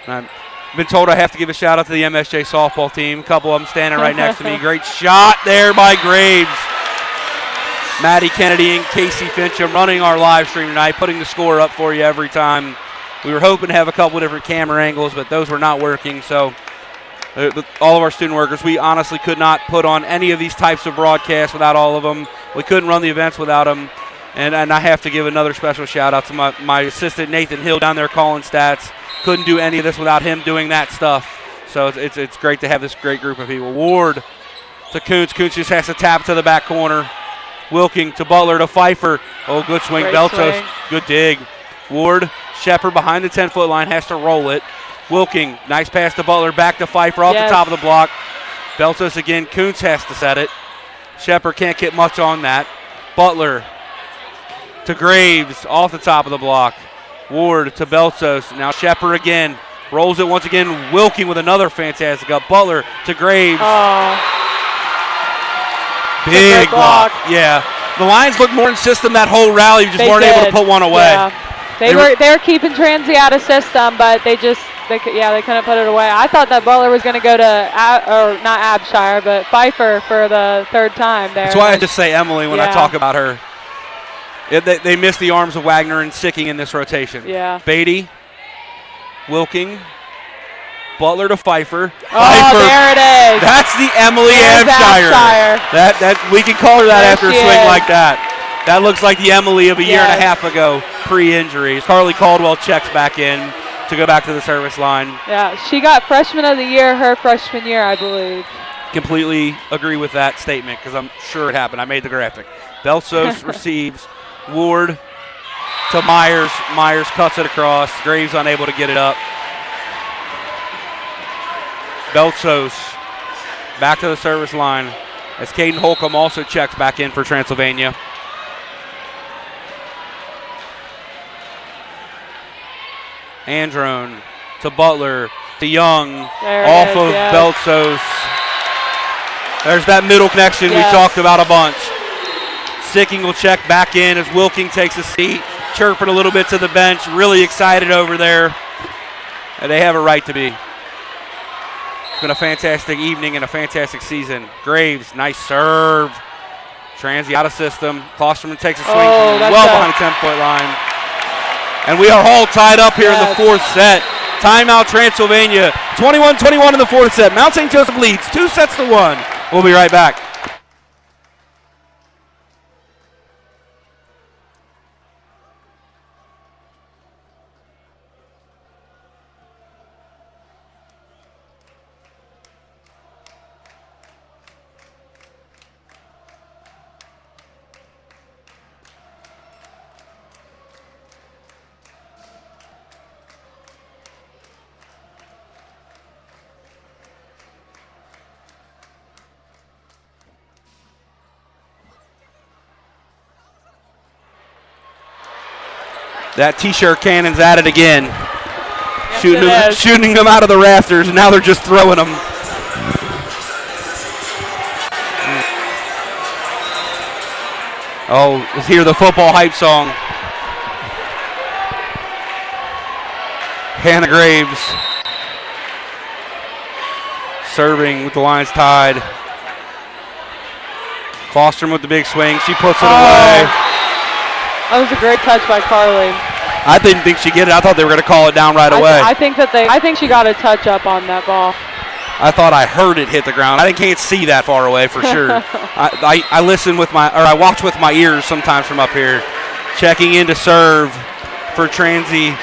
S1: I've been told I have to give a shout out to the MSJ softball team. A couple of them standing right next to me. Great shot there by Graves. Maddie Kennedy and Casey Fincham running our live stream tonight, putting the score up for you every time. We were hoping to have a couple of different camera angles, but those were not working. So all of our student workers, we honestly could not put on any of these types of broadcasts without all of them. We couldn't run the events without them. And I have to give another special shout out to my assistant Nathan Hill down there calling stats. Couldn't do any of this without him doing that stuff. So it's great to have this great group of people. Ward to Kuntz. Kuntz just has to tap to the back corner. Wilking to Butler to Pfeiffer. Oh, good swing.
S2: Great
S1: Beltos,
S2: swing.
S1: good dig. Ward, Shepard behind the 10-foot line, has to roll it. Wilking, nice pass to Butler, back to Pfeiffer off the top of the block. Beltos again. Kuntz has to set it. Shepard can't get much on that. Butler to Graves off the top of the block. Ward to Beltos. Now Shepard again. Rolls it once again. Wilking with another fantastic up. Butler to Graves.
S2: Oh.
S1: Big block. Yeah. The Lions looked more in system that whole rally. You just weren't able to put one away.
S2: Yeah. They were keeping Transy out of system, but they couldn't put it away. I thought that Butler was going to go to not Abshire, but Pfeiffer for the third time there.
S1: That's why I just say Emily when I talk about her. They missed the arms of Wagner and Sicking in this rotation.
S2: Yeah.
S1: Beatty, Wilking, Butler to Pfeiffer.
S2: Oh,
S1: Pfeiffer.
S2: there it is.
S1: That's the Emily
S2: There's
S1: Abshire.
S2: Abshire.
S1: That we can call her that
S2: There
S1: after a
S2: she
S1: swing
S2: is.
S1: like that. That looks like the Emily of a year and a half ago, pre-injury. Carly Caldwell checks back in to go back to the service line.
S2: Yeah, she got freshman of the year her freshman year, I believe.
S1: Completely agree with that statement because I'm sure it happened. I made the graphic. Belsos receives. Ward to Myers. Myers cuts it across. Graves unable to get it up. Belsos back to the service line as Caden Holcomb also checks back in for Transylvania. Androne to Butler to Young off of Belsos. There's that middle connection we talked about a bunch. Sicking will check back in as Wilking takes a seat, chirping a little bit to the bench, really excited over there. And they have a right to be. It's been a fantastic evening and a fantastic season. Graves, nice serve. Transy out of system. Klosterman takes a swing from well behind the 10-foot line. And we are all tied up here in the fourth set. Timeout Transylvania. 21-21 in the fourth set. Mount St. Joseph leads 2-1. We'll be right back. That T-shirt cannon's at it again.
S2: Yes,
S1: shooting them out of the rafters, and now they're just throwing them. Oh, let's hear the football hype song. Hannah Graves serving with the lines tied. Klostrom with the big swing. She puts it away.
S2: That was a great touch by Carly.
S1: I didn't think she'd get it. I thought they were going to call it down right away.
S2: I think she got a touch up on that ball.
S1: I thought I heard it hit the ground. I can't see that far away for sure. I listen with I watch with my ears sometimes from up here. Checking in to serve for Transy.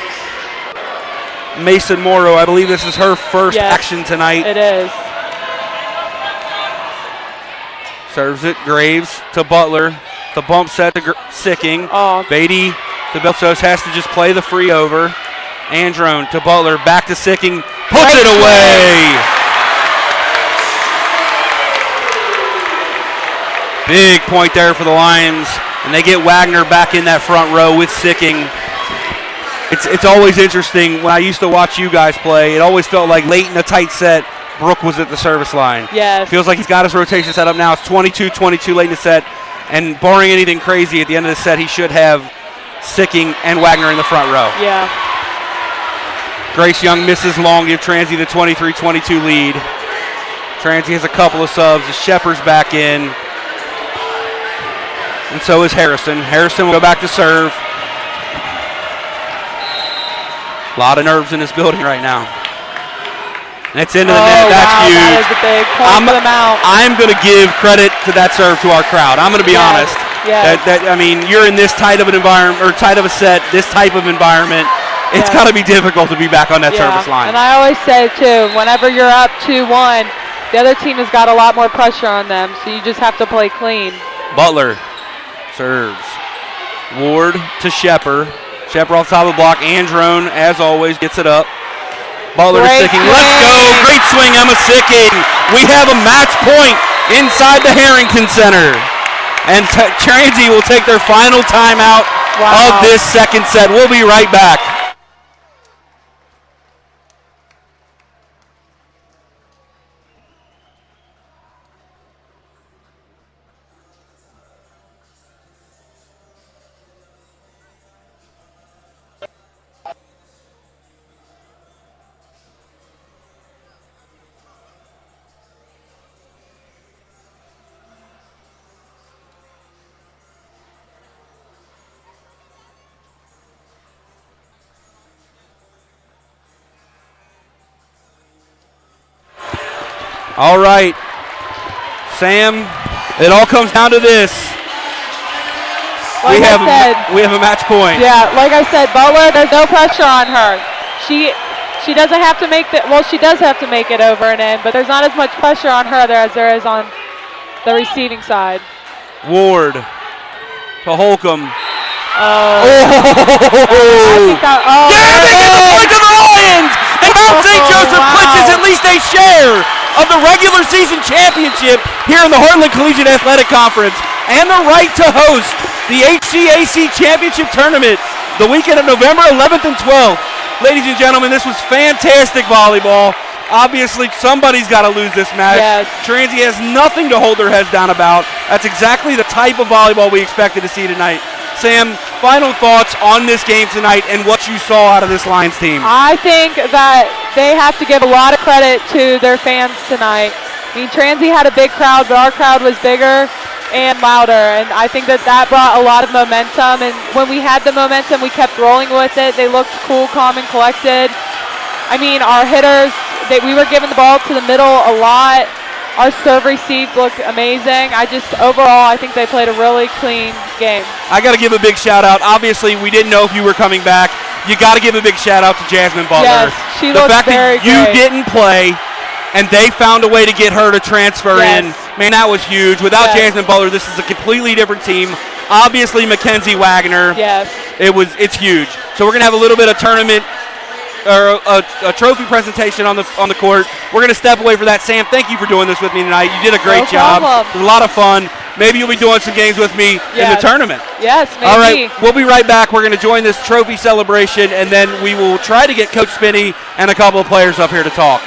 S1: Mason Morrow, I believe this is her first action tonight.
S2: It is.
S1: Serves it, Graves to Butler. The bump set to Sicking.
S2: Oh.
S1: Beatty to Belsos has to just play the free over. Androne to Butler, back to Sicking. Puts it away! Big point there for the Lions. And they get Wagner back in that front row with Sicking. It's always interesting. When I used to watch you guys play, it always felt like late in a tight set, Brooke was at the service line.
S2: Yes.
S1: Feels like he's got his rotation set up now. It's 22-22 late in the set. And barring anything crazy at the end of the set, he should have Sicking and Wagner in the front row.
S2: Yeah.
S1: Grace Young misses long, give Transy the 23-22 lead. Transy has a couple of subs. Shepard's back in. And so is Harrison. Harrison will go back to serve. A lot of nerves in this building right now. And it's into the net. That's huge.
S2: That is a big point for them out.
S1: I'm going to give credit to that serve to our crowd. I'm going to be honest.
S2: Yes.
S1: I mean, you're in this tight of an environment, or tight of a set, this type of environment. It's got to be difficult to be back on that service line.
S2: And I always say, too, whenever you're up 2-1, the other team has got a lot more pressure on them, so you just have to play clean.
S1: Butler serves. Ward to Shepard. Shepard off the top of the block. Androne, as always, gets it up. Butler to Sicking. Let's go. Great swing, Emma Sicking. We have a match point inside the Harrington Center. And Transy will take their final timeout of this second set. We'll be right back. All right, Sam, it all comes down to this.
S2: We have
S1: a match point.
S2: Yeah, like I said, Butler, there's no pressure on her. She doesn't have to make she does have to make it over and in, but there's not as much pressure on her as there is on the receiving side.
S1: Ward to Holcomb.
S2: I think that,
S1: they get the point to the Lions! And Mount St. Joseph clinches at least a share of the regular season championship here in the Heartland Collegiate Athletic Conference, and the right to host the HCAC Championship Tournament the weekend of November 11th and 12th. Ladies and gentlemen, this was fantastic volleyball. Obviously, somebody's got to lose this match.
S2: Yes.
S1: Transy has nothing to hold their heads down about. That's exactly the type of volleyball we expected to see tonight. Sam, final thoughts on this game tonight and what you saw out of this Lions team.
S2: I think that they have to give a lot of credit to their fans tonight. I mean, Transy had a big crowd, but our crowd was bigger and louder, and I think that brought a lot of momentum. And when we had the momentum, we kept rolling with it. They looked cool, calm, and collected. I mean, our hitters, we were giving the ball to the middle a lot. Our serve receive looked amazing. Overall, I think they played a really clean game.
S1: I got to give a big shout out. Obviously, we didn't know if you were coming back. You got to give a big shout out to Jasmine Butler.
S2: Yes, she looked very
S1: great. The fact that you didn't play and they found a way to get her to transfer in, man, that was huge. Without Jasmine Butler, this is a completely different team. Obviously, Mackenzie Wagner.
S2: Yes.
S1: It's huge. So we're going to have a little bit of tournament a trophy presentation on the court. We're going to step away for that. Sam, thank you for doing this with me tonight. You did a great job.
S2: Problem.
S1: It was a lot of fun. Maybe you'll be doing some games with me in the tournament.
S2: Yes, maybe.
S1: All right, we'll be right back. We're going to join this trophy celebration, and then we will try to get Coach Spinney and a couple of players up here to talk.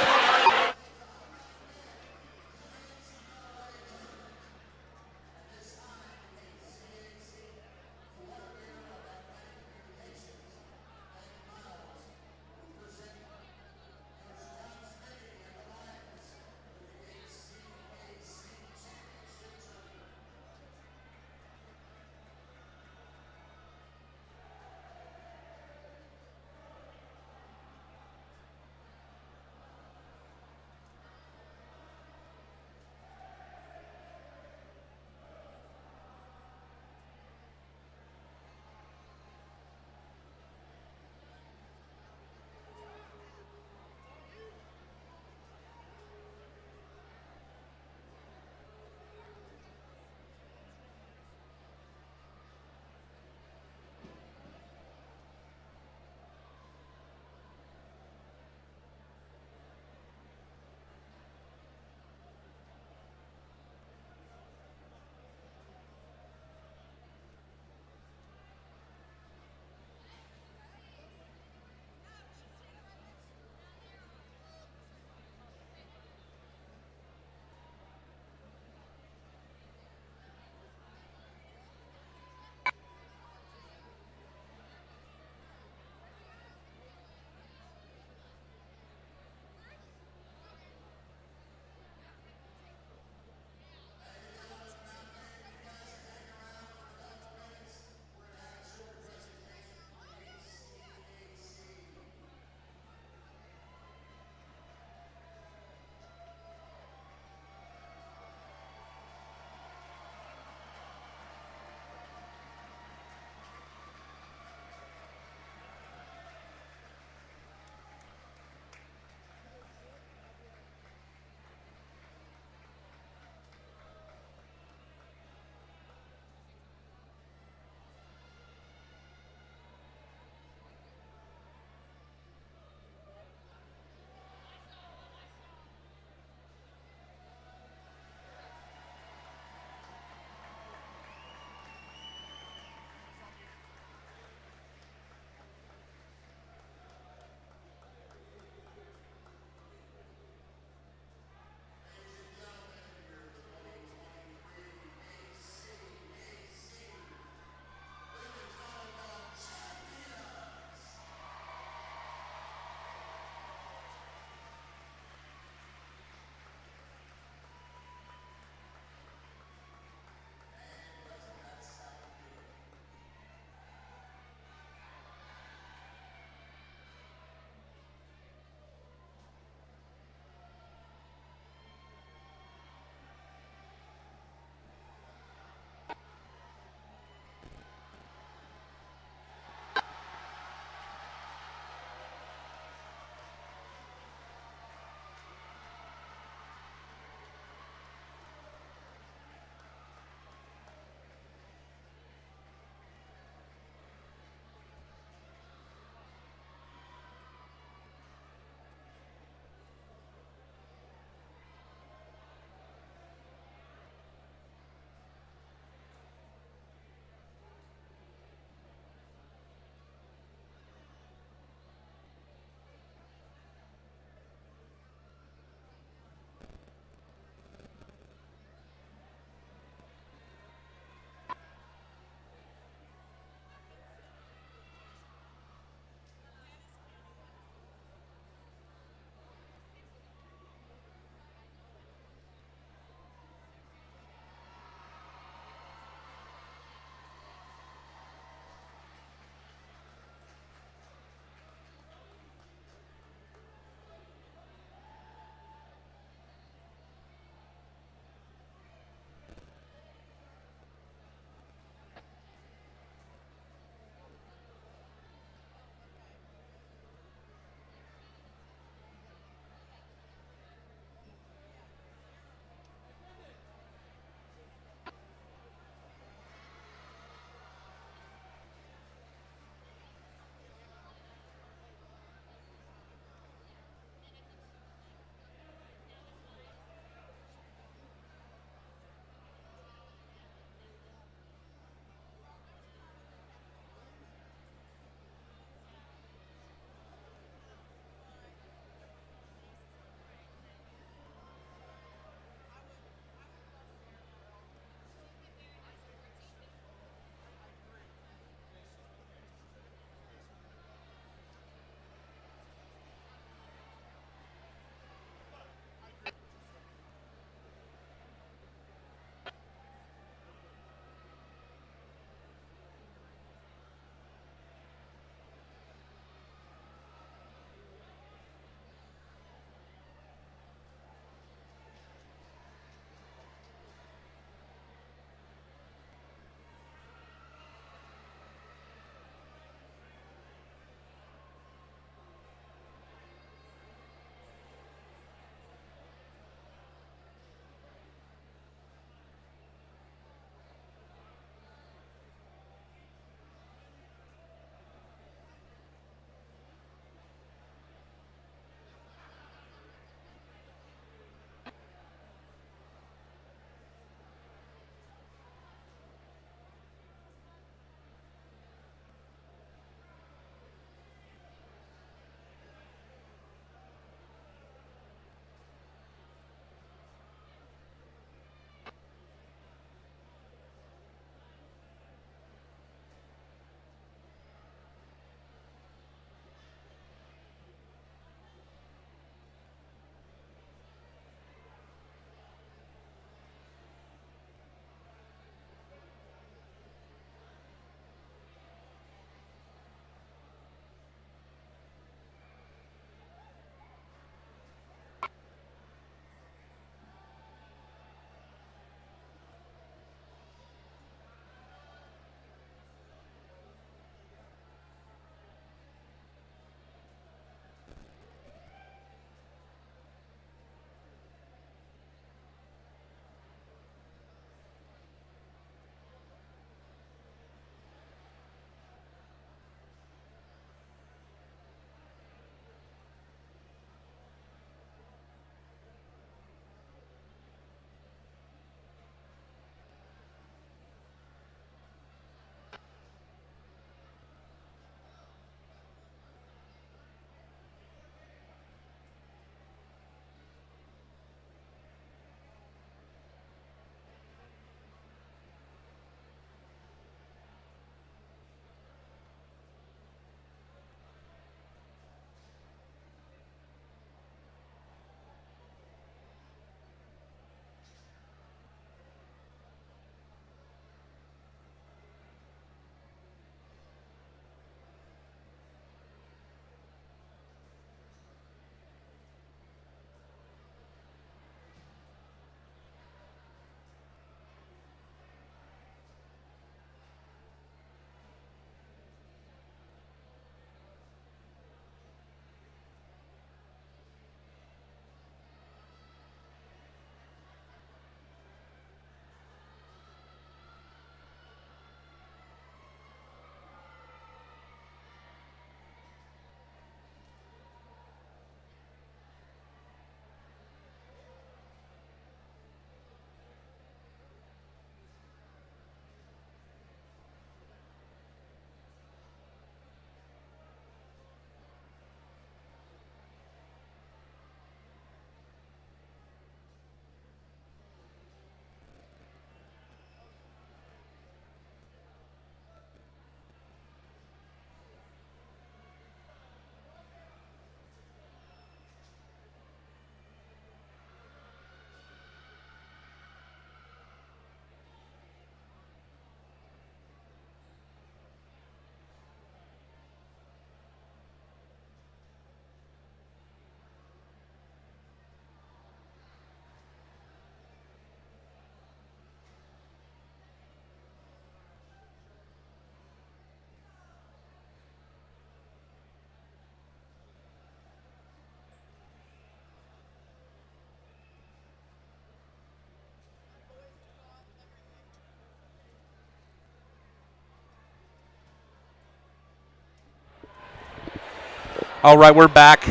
S1: All right, we're back.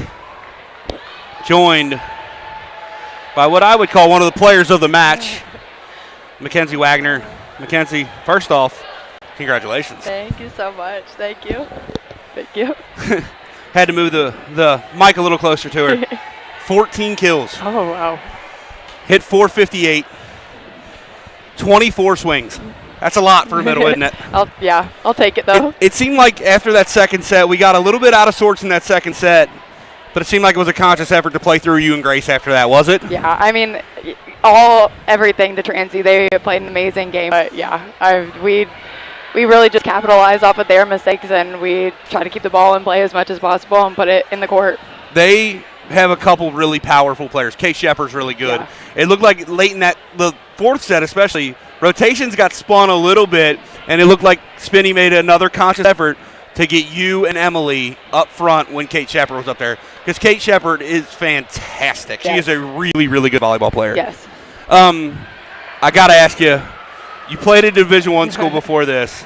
S1: Joined by what I would call one of the players of the match, Mackenzie Wagner. Mackenzie, first off, congratulations.
S5: Thank you so much. Thank you. Thank you.
S1: Had to move the mic a little closer to her. 14 kills.
S5: Oh, wow.
S1: Hit 458. 24 swings. That's a lot for a middle, isn't it?
S5: I'll take it, though.
S1: It seemed like after that second set, we got a little bit out of sorts in that second set, but it seemed like it was a conscious effort to play through you and Grace after that, was it?
S5: Yeah, I mean, everything to Transy. They played an amazing game. But, yeah, we really just capitalized off of their mistakes, and we try to keep the ball in play as much as possible and put it in the court.
S1: They have a couple really powerful players. Kate Shepard's really good.
S5: Yeah.
S1: It looked like late in the fourth set especially, rotations got spun a little bit, and it looked like Spinney made another conscious effort to get you and Emily up front when Kate Shepard was up there. Because Kate Shepard is fantastic. She is a really, really good volleyball player.
S5: Yes.
S1: I got to ask you, you played at Division I school before this,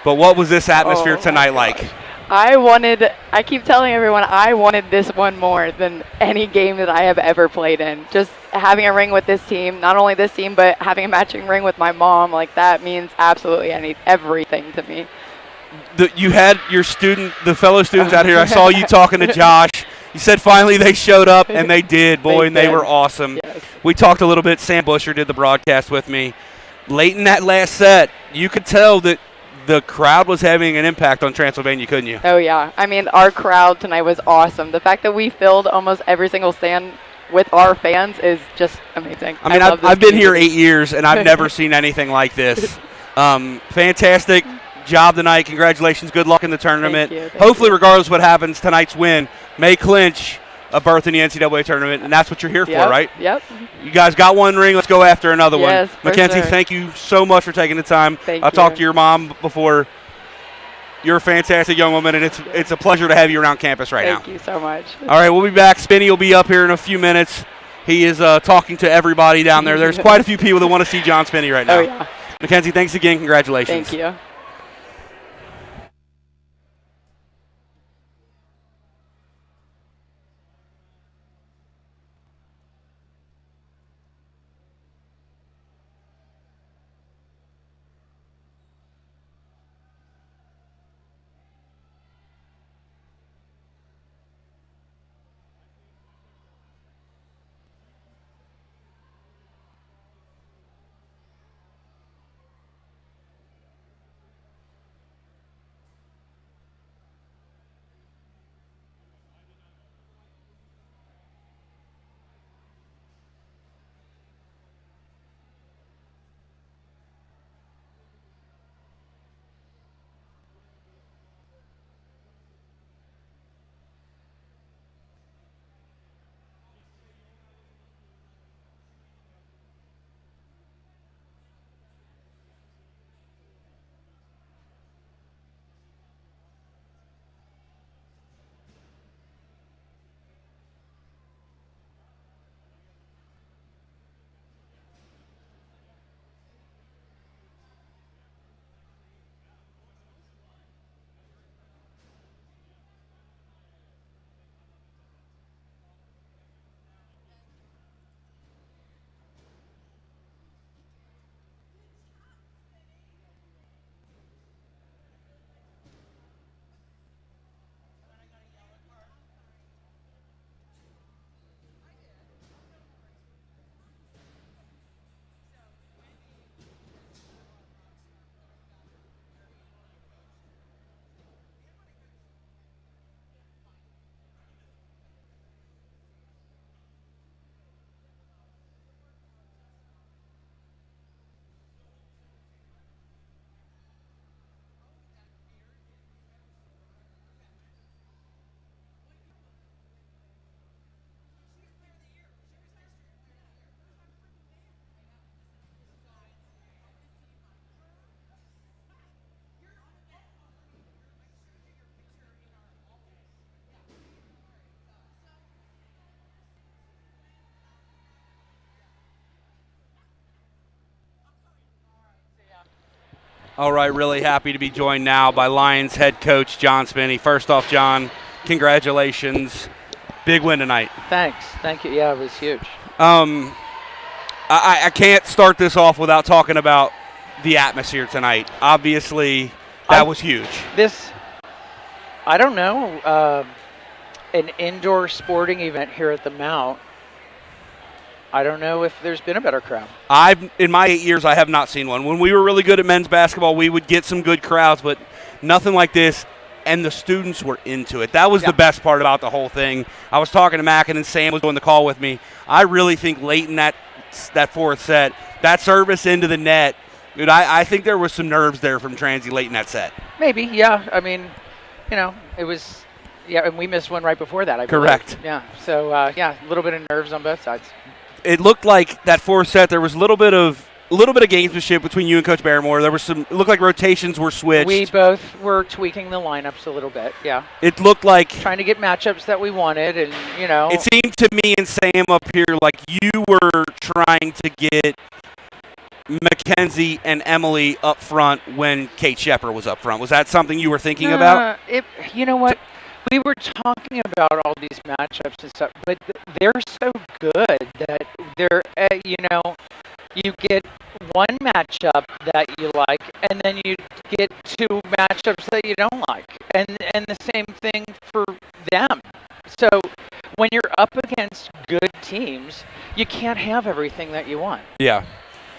S1: but what was this atmosphere tonight like?
S5: I keep telling everyone I wanted this one more than any game that I have ever played in. Just having a ring with this team, not only this team, but having a matching ring with my mom, like that means absolutely everything to me.
S1: You had the fellow students out here. I saw you talking to Josh. You said finally they showed up, and they did, boy, and they were awesome.
S5: Yes.
S1: We talked a little bit. Sam Busher did the broadcast with me. Late in that last set, you could tell that the crowd was having an impact on Transylvania, couldn't you?
S5: Oh, yeah. I mean, our crowd tonight was awesome. The fact that we filled almost every single stand with our fans is just amazing.
S1: I mean, I've been here 8 years, and I've never seen anything like this. Fantastic job tonight. Congratulations. Good luck in the tournament.
S5: Thank you.
S1: Hopefully, regardless of what happens, tonight's win may clinch a berth in the NCAA tournament, and that's what you're here for, right?
S5: Yep.
S1: You guys got one ring. Let's go after another
S5: Yes,
S1: one.
S5: for
S1: Mackenzie,
S5: sure.
S1: thank you so much for taking the time.
S5: Thank
S1: I talked
S5: you.
S1: to your mom before. You're a fantastic young woman, and it's a pleasure to have you around campus right now.
S5: Thank you so much.
S1: All right, we'll be back. Spinney will be up here in a few minutes. He is talking to everybody down there. There's quite a few people that want to see John Spinney right now.
S5: Oh, yeah.
S1: Mackenzie, thanks again. Congratulations.
S5: Thank you.
S1: All right, really happy to be joined now by Lions head coach John Spinney. First off, John, congratulations. Big win tonight.
S6: Thanks. Thank you. Yeah, it was huge.
S1: I can't start this off without talking about the atmosphere tonight. Obviously, that was huge.
S6: I don't know, an indoor sporting event here at the Mount. I don't know if there's been a better crowd.
S1: In my 8 years, I have not seen one. When we were really good at men's basketball, we would get some good crowds, but nothing like this, and the students were into it. That was the best part about the whole thing. I was talking to Mac, and then Sam was doing the call with me. I really think late in that fourth set, that service into the net, dude, I think there was some nerves there from Transy late in that set.
S6: Maybe, yeah. I mean, it was, and we missed one right before that, I believe.
S1: Correct.
S6: Yeah, so, a little bit of nerves on both sides.
S1: It looked like that fourth set there was a little bit of gamesmanship between you and Coach Barrymore. There was it looked like rotations were switched.
S6: We both were tweaking the lineups a little bit, yeah.
S1: It looked like
S6: trying to get matchups that we wanted, and
S1: it seemed to me and Sam up here like you were trying to get Mackenzie and Emily up front when Kate Shepard was up front. Was that something you were thinking about?
S6: You know what? We were talking about all these matchups and stuff, but they're so good that they're, you get one matchup that you like, and then you get two matchups that you don't like, and the same thing for them. So when you're up against good teams, you can't have everything that you want.
S1: Yeah.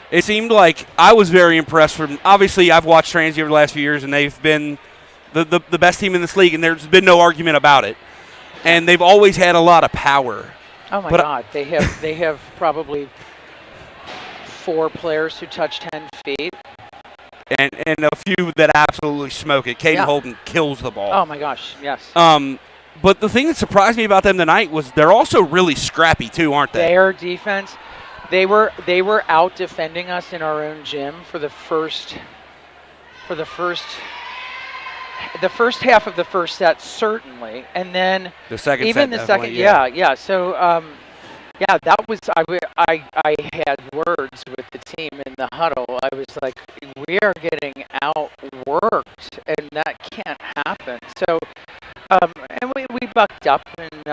S1: It seemed like I was very impressed obviously I've watched Transy over the last few years, and they've been the best team in this league, and there's been no argument about it. And they've always had a lot of power.
S6: Oh my God, they have probably 4 players who touch 10 feet.
S1: And a few that absolutely smoke it. Caden Holden kills the ball.
S6: Oh my gosh, yes.
S1: But the thing that surprised me about them tonight was they're also really scrappy too, aren't they?
S6: Their defense, they were out defending us in our own gym for the first half of the first set, certainly, and then
S1: the second
S6: even
S1: set,
S6: the second, yeah. So, that was I had words with the team in the huddle. I was like, we are getting outworked, and that can't happen. So, and we bucked up, and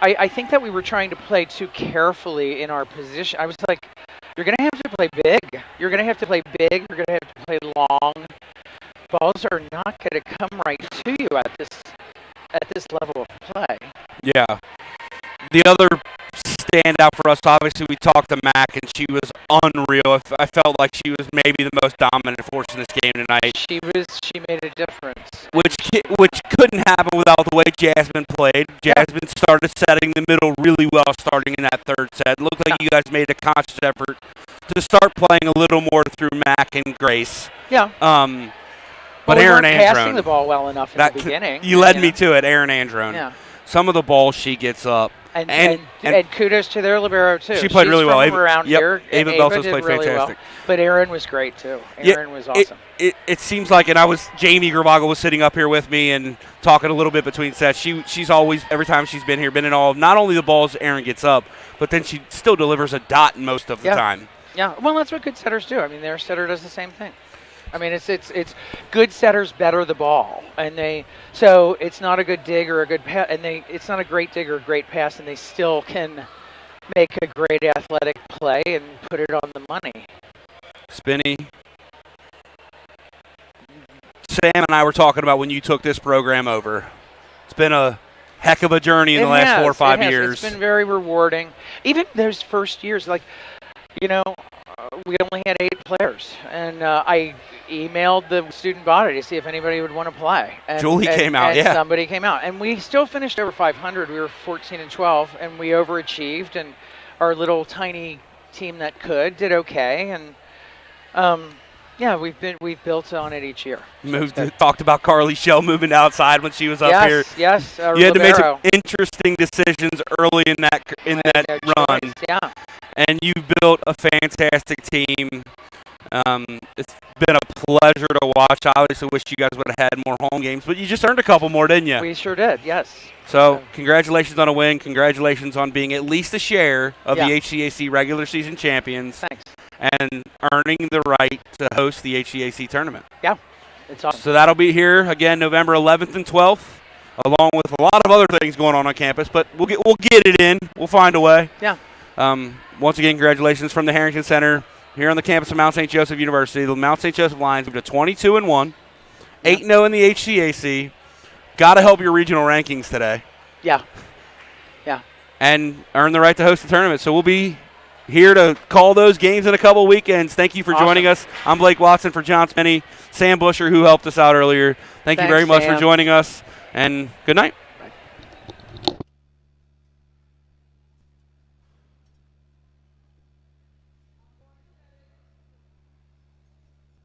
S6: I think that we were trying to play too carefully in our position. I was like, you're gonna have to play big. You're gonna have to play big. You're gonna have to play long. Balls are not going to come right to you at this level of play.
S1: Yeah. The other standout for us, obviously, we talked to Mac, and she was unreal. I felt like she was maybe the most dominant force in this game tonight.
S6: She made a difference.
S1: Which couldn't happen without the way Jasmine played. Jasmine started setting the middle really well starting in that third set. It looked like you guys made a conscious effort to start playing a little more through Mac and Grace.
S6: Yeah.
S1: But
S6: we
S1: Erin
S6: weren't
S1: Androne,
S6: passing the ball well enough in the beginning.
S1: You led me to it, Erin Androne.
S6: Yeah.
S1: Some of the balls she gets up.
S6: And kudos to their libero, too.
S1: She played really well.
S6: Around here.
S1: Ava Beltos played
S6: really
S1: fantastic.
S6: Well. But Erin was great, too. Erin was awesome.
S1: It seems like, and Jamie Gravaga was sitting up here with me and talking a little bit between sets. She's always, every time she's been here, been in all of not only the balls Erin gets up, but then she still delivers a dot most of the time.
S6: Yeah, well, that's what good setters do. I mean, their setter does the same thing. I mean, it's good setters better the ball, and so it's not a good dig or a good pass, and it's not a great dig or a great pass, and they still can make a great athletic play and put it on the money.
S1: Spinny. Sam and I were talking about when you took this program over. It's been a heck of a journey in the last 4 or 5 years.
S6: It's been very rewarding. Even those first years, we only had 8 players, and I emailed the student body to see if anybody would want to play. And,
S1: Julie came out,
S6: and somebody came out, and we still finished over 500. We were 14-12, and we overachieved, and our little tiny team that did okay, and we've built on it each year.
S1: Talked about Carly Shell moving outside when she was up here.
S6: Yes,
S1: you had to make some interesting decisions early in that run.
S6: Choice, yeah.
S1: And you built a fantastic team. It's been a pleasure to watch. I obviously wish you guys would have had more home games, but you just earned a couple more, didn't you?
S6: We sure did, yes.
S1: So congratulations on a win. Congratulations on being at least a share of the HCAC regular season champions.
S6: Thanks.
S1: And earning the right to host the HCAC tournament.
S6: Yeah, it's awesome.
S1: So that'll be here again November 11th and 12th. along with a lot of other things going on campus. But we'll get it in. We'll find a way.
S6: Yeah.
S1: Once again, congratulations from the Harrington Center here on the campus of Mount St. Joseph University. The Mount St. Joseph Lions moved to 22-1, 8-0 in the HCAC. Got to help your regional rankings today.
S6: Yeah.
S1: And earn the right to host the tournament. So we'll be here to call those games in a couple weekends. Thank you for joining us. I'm Blake Watson for John Spinney, Sam Busher, who helped us out earlier. Thank you very much for joining us, and good night.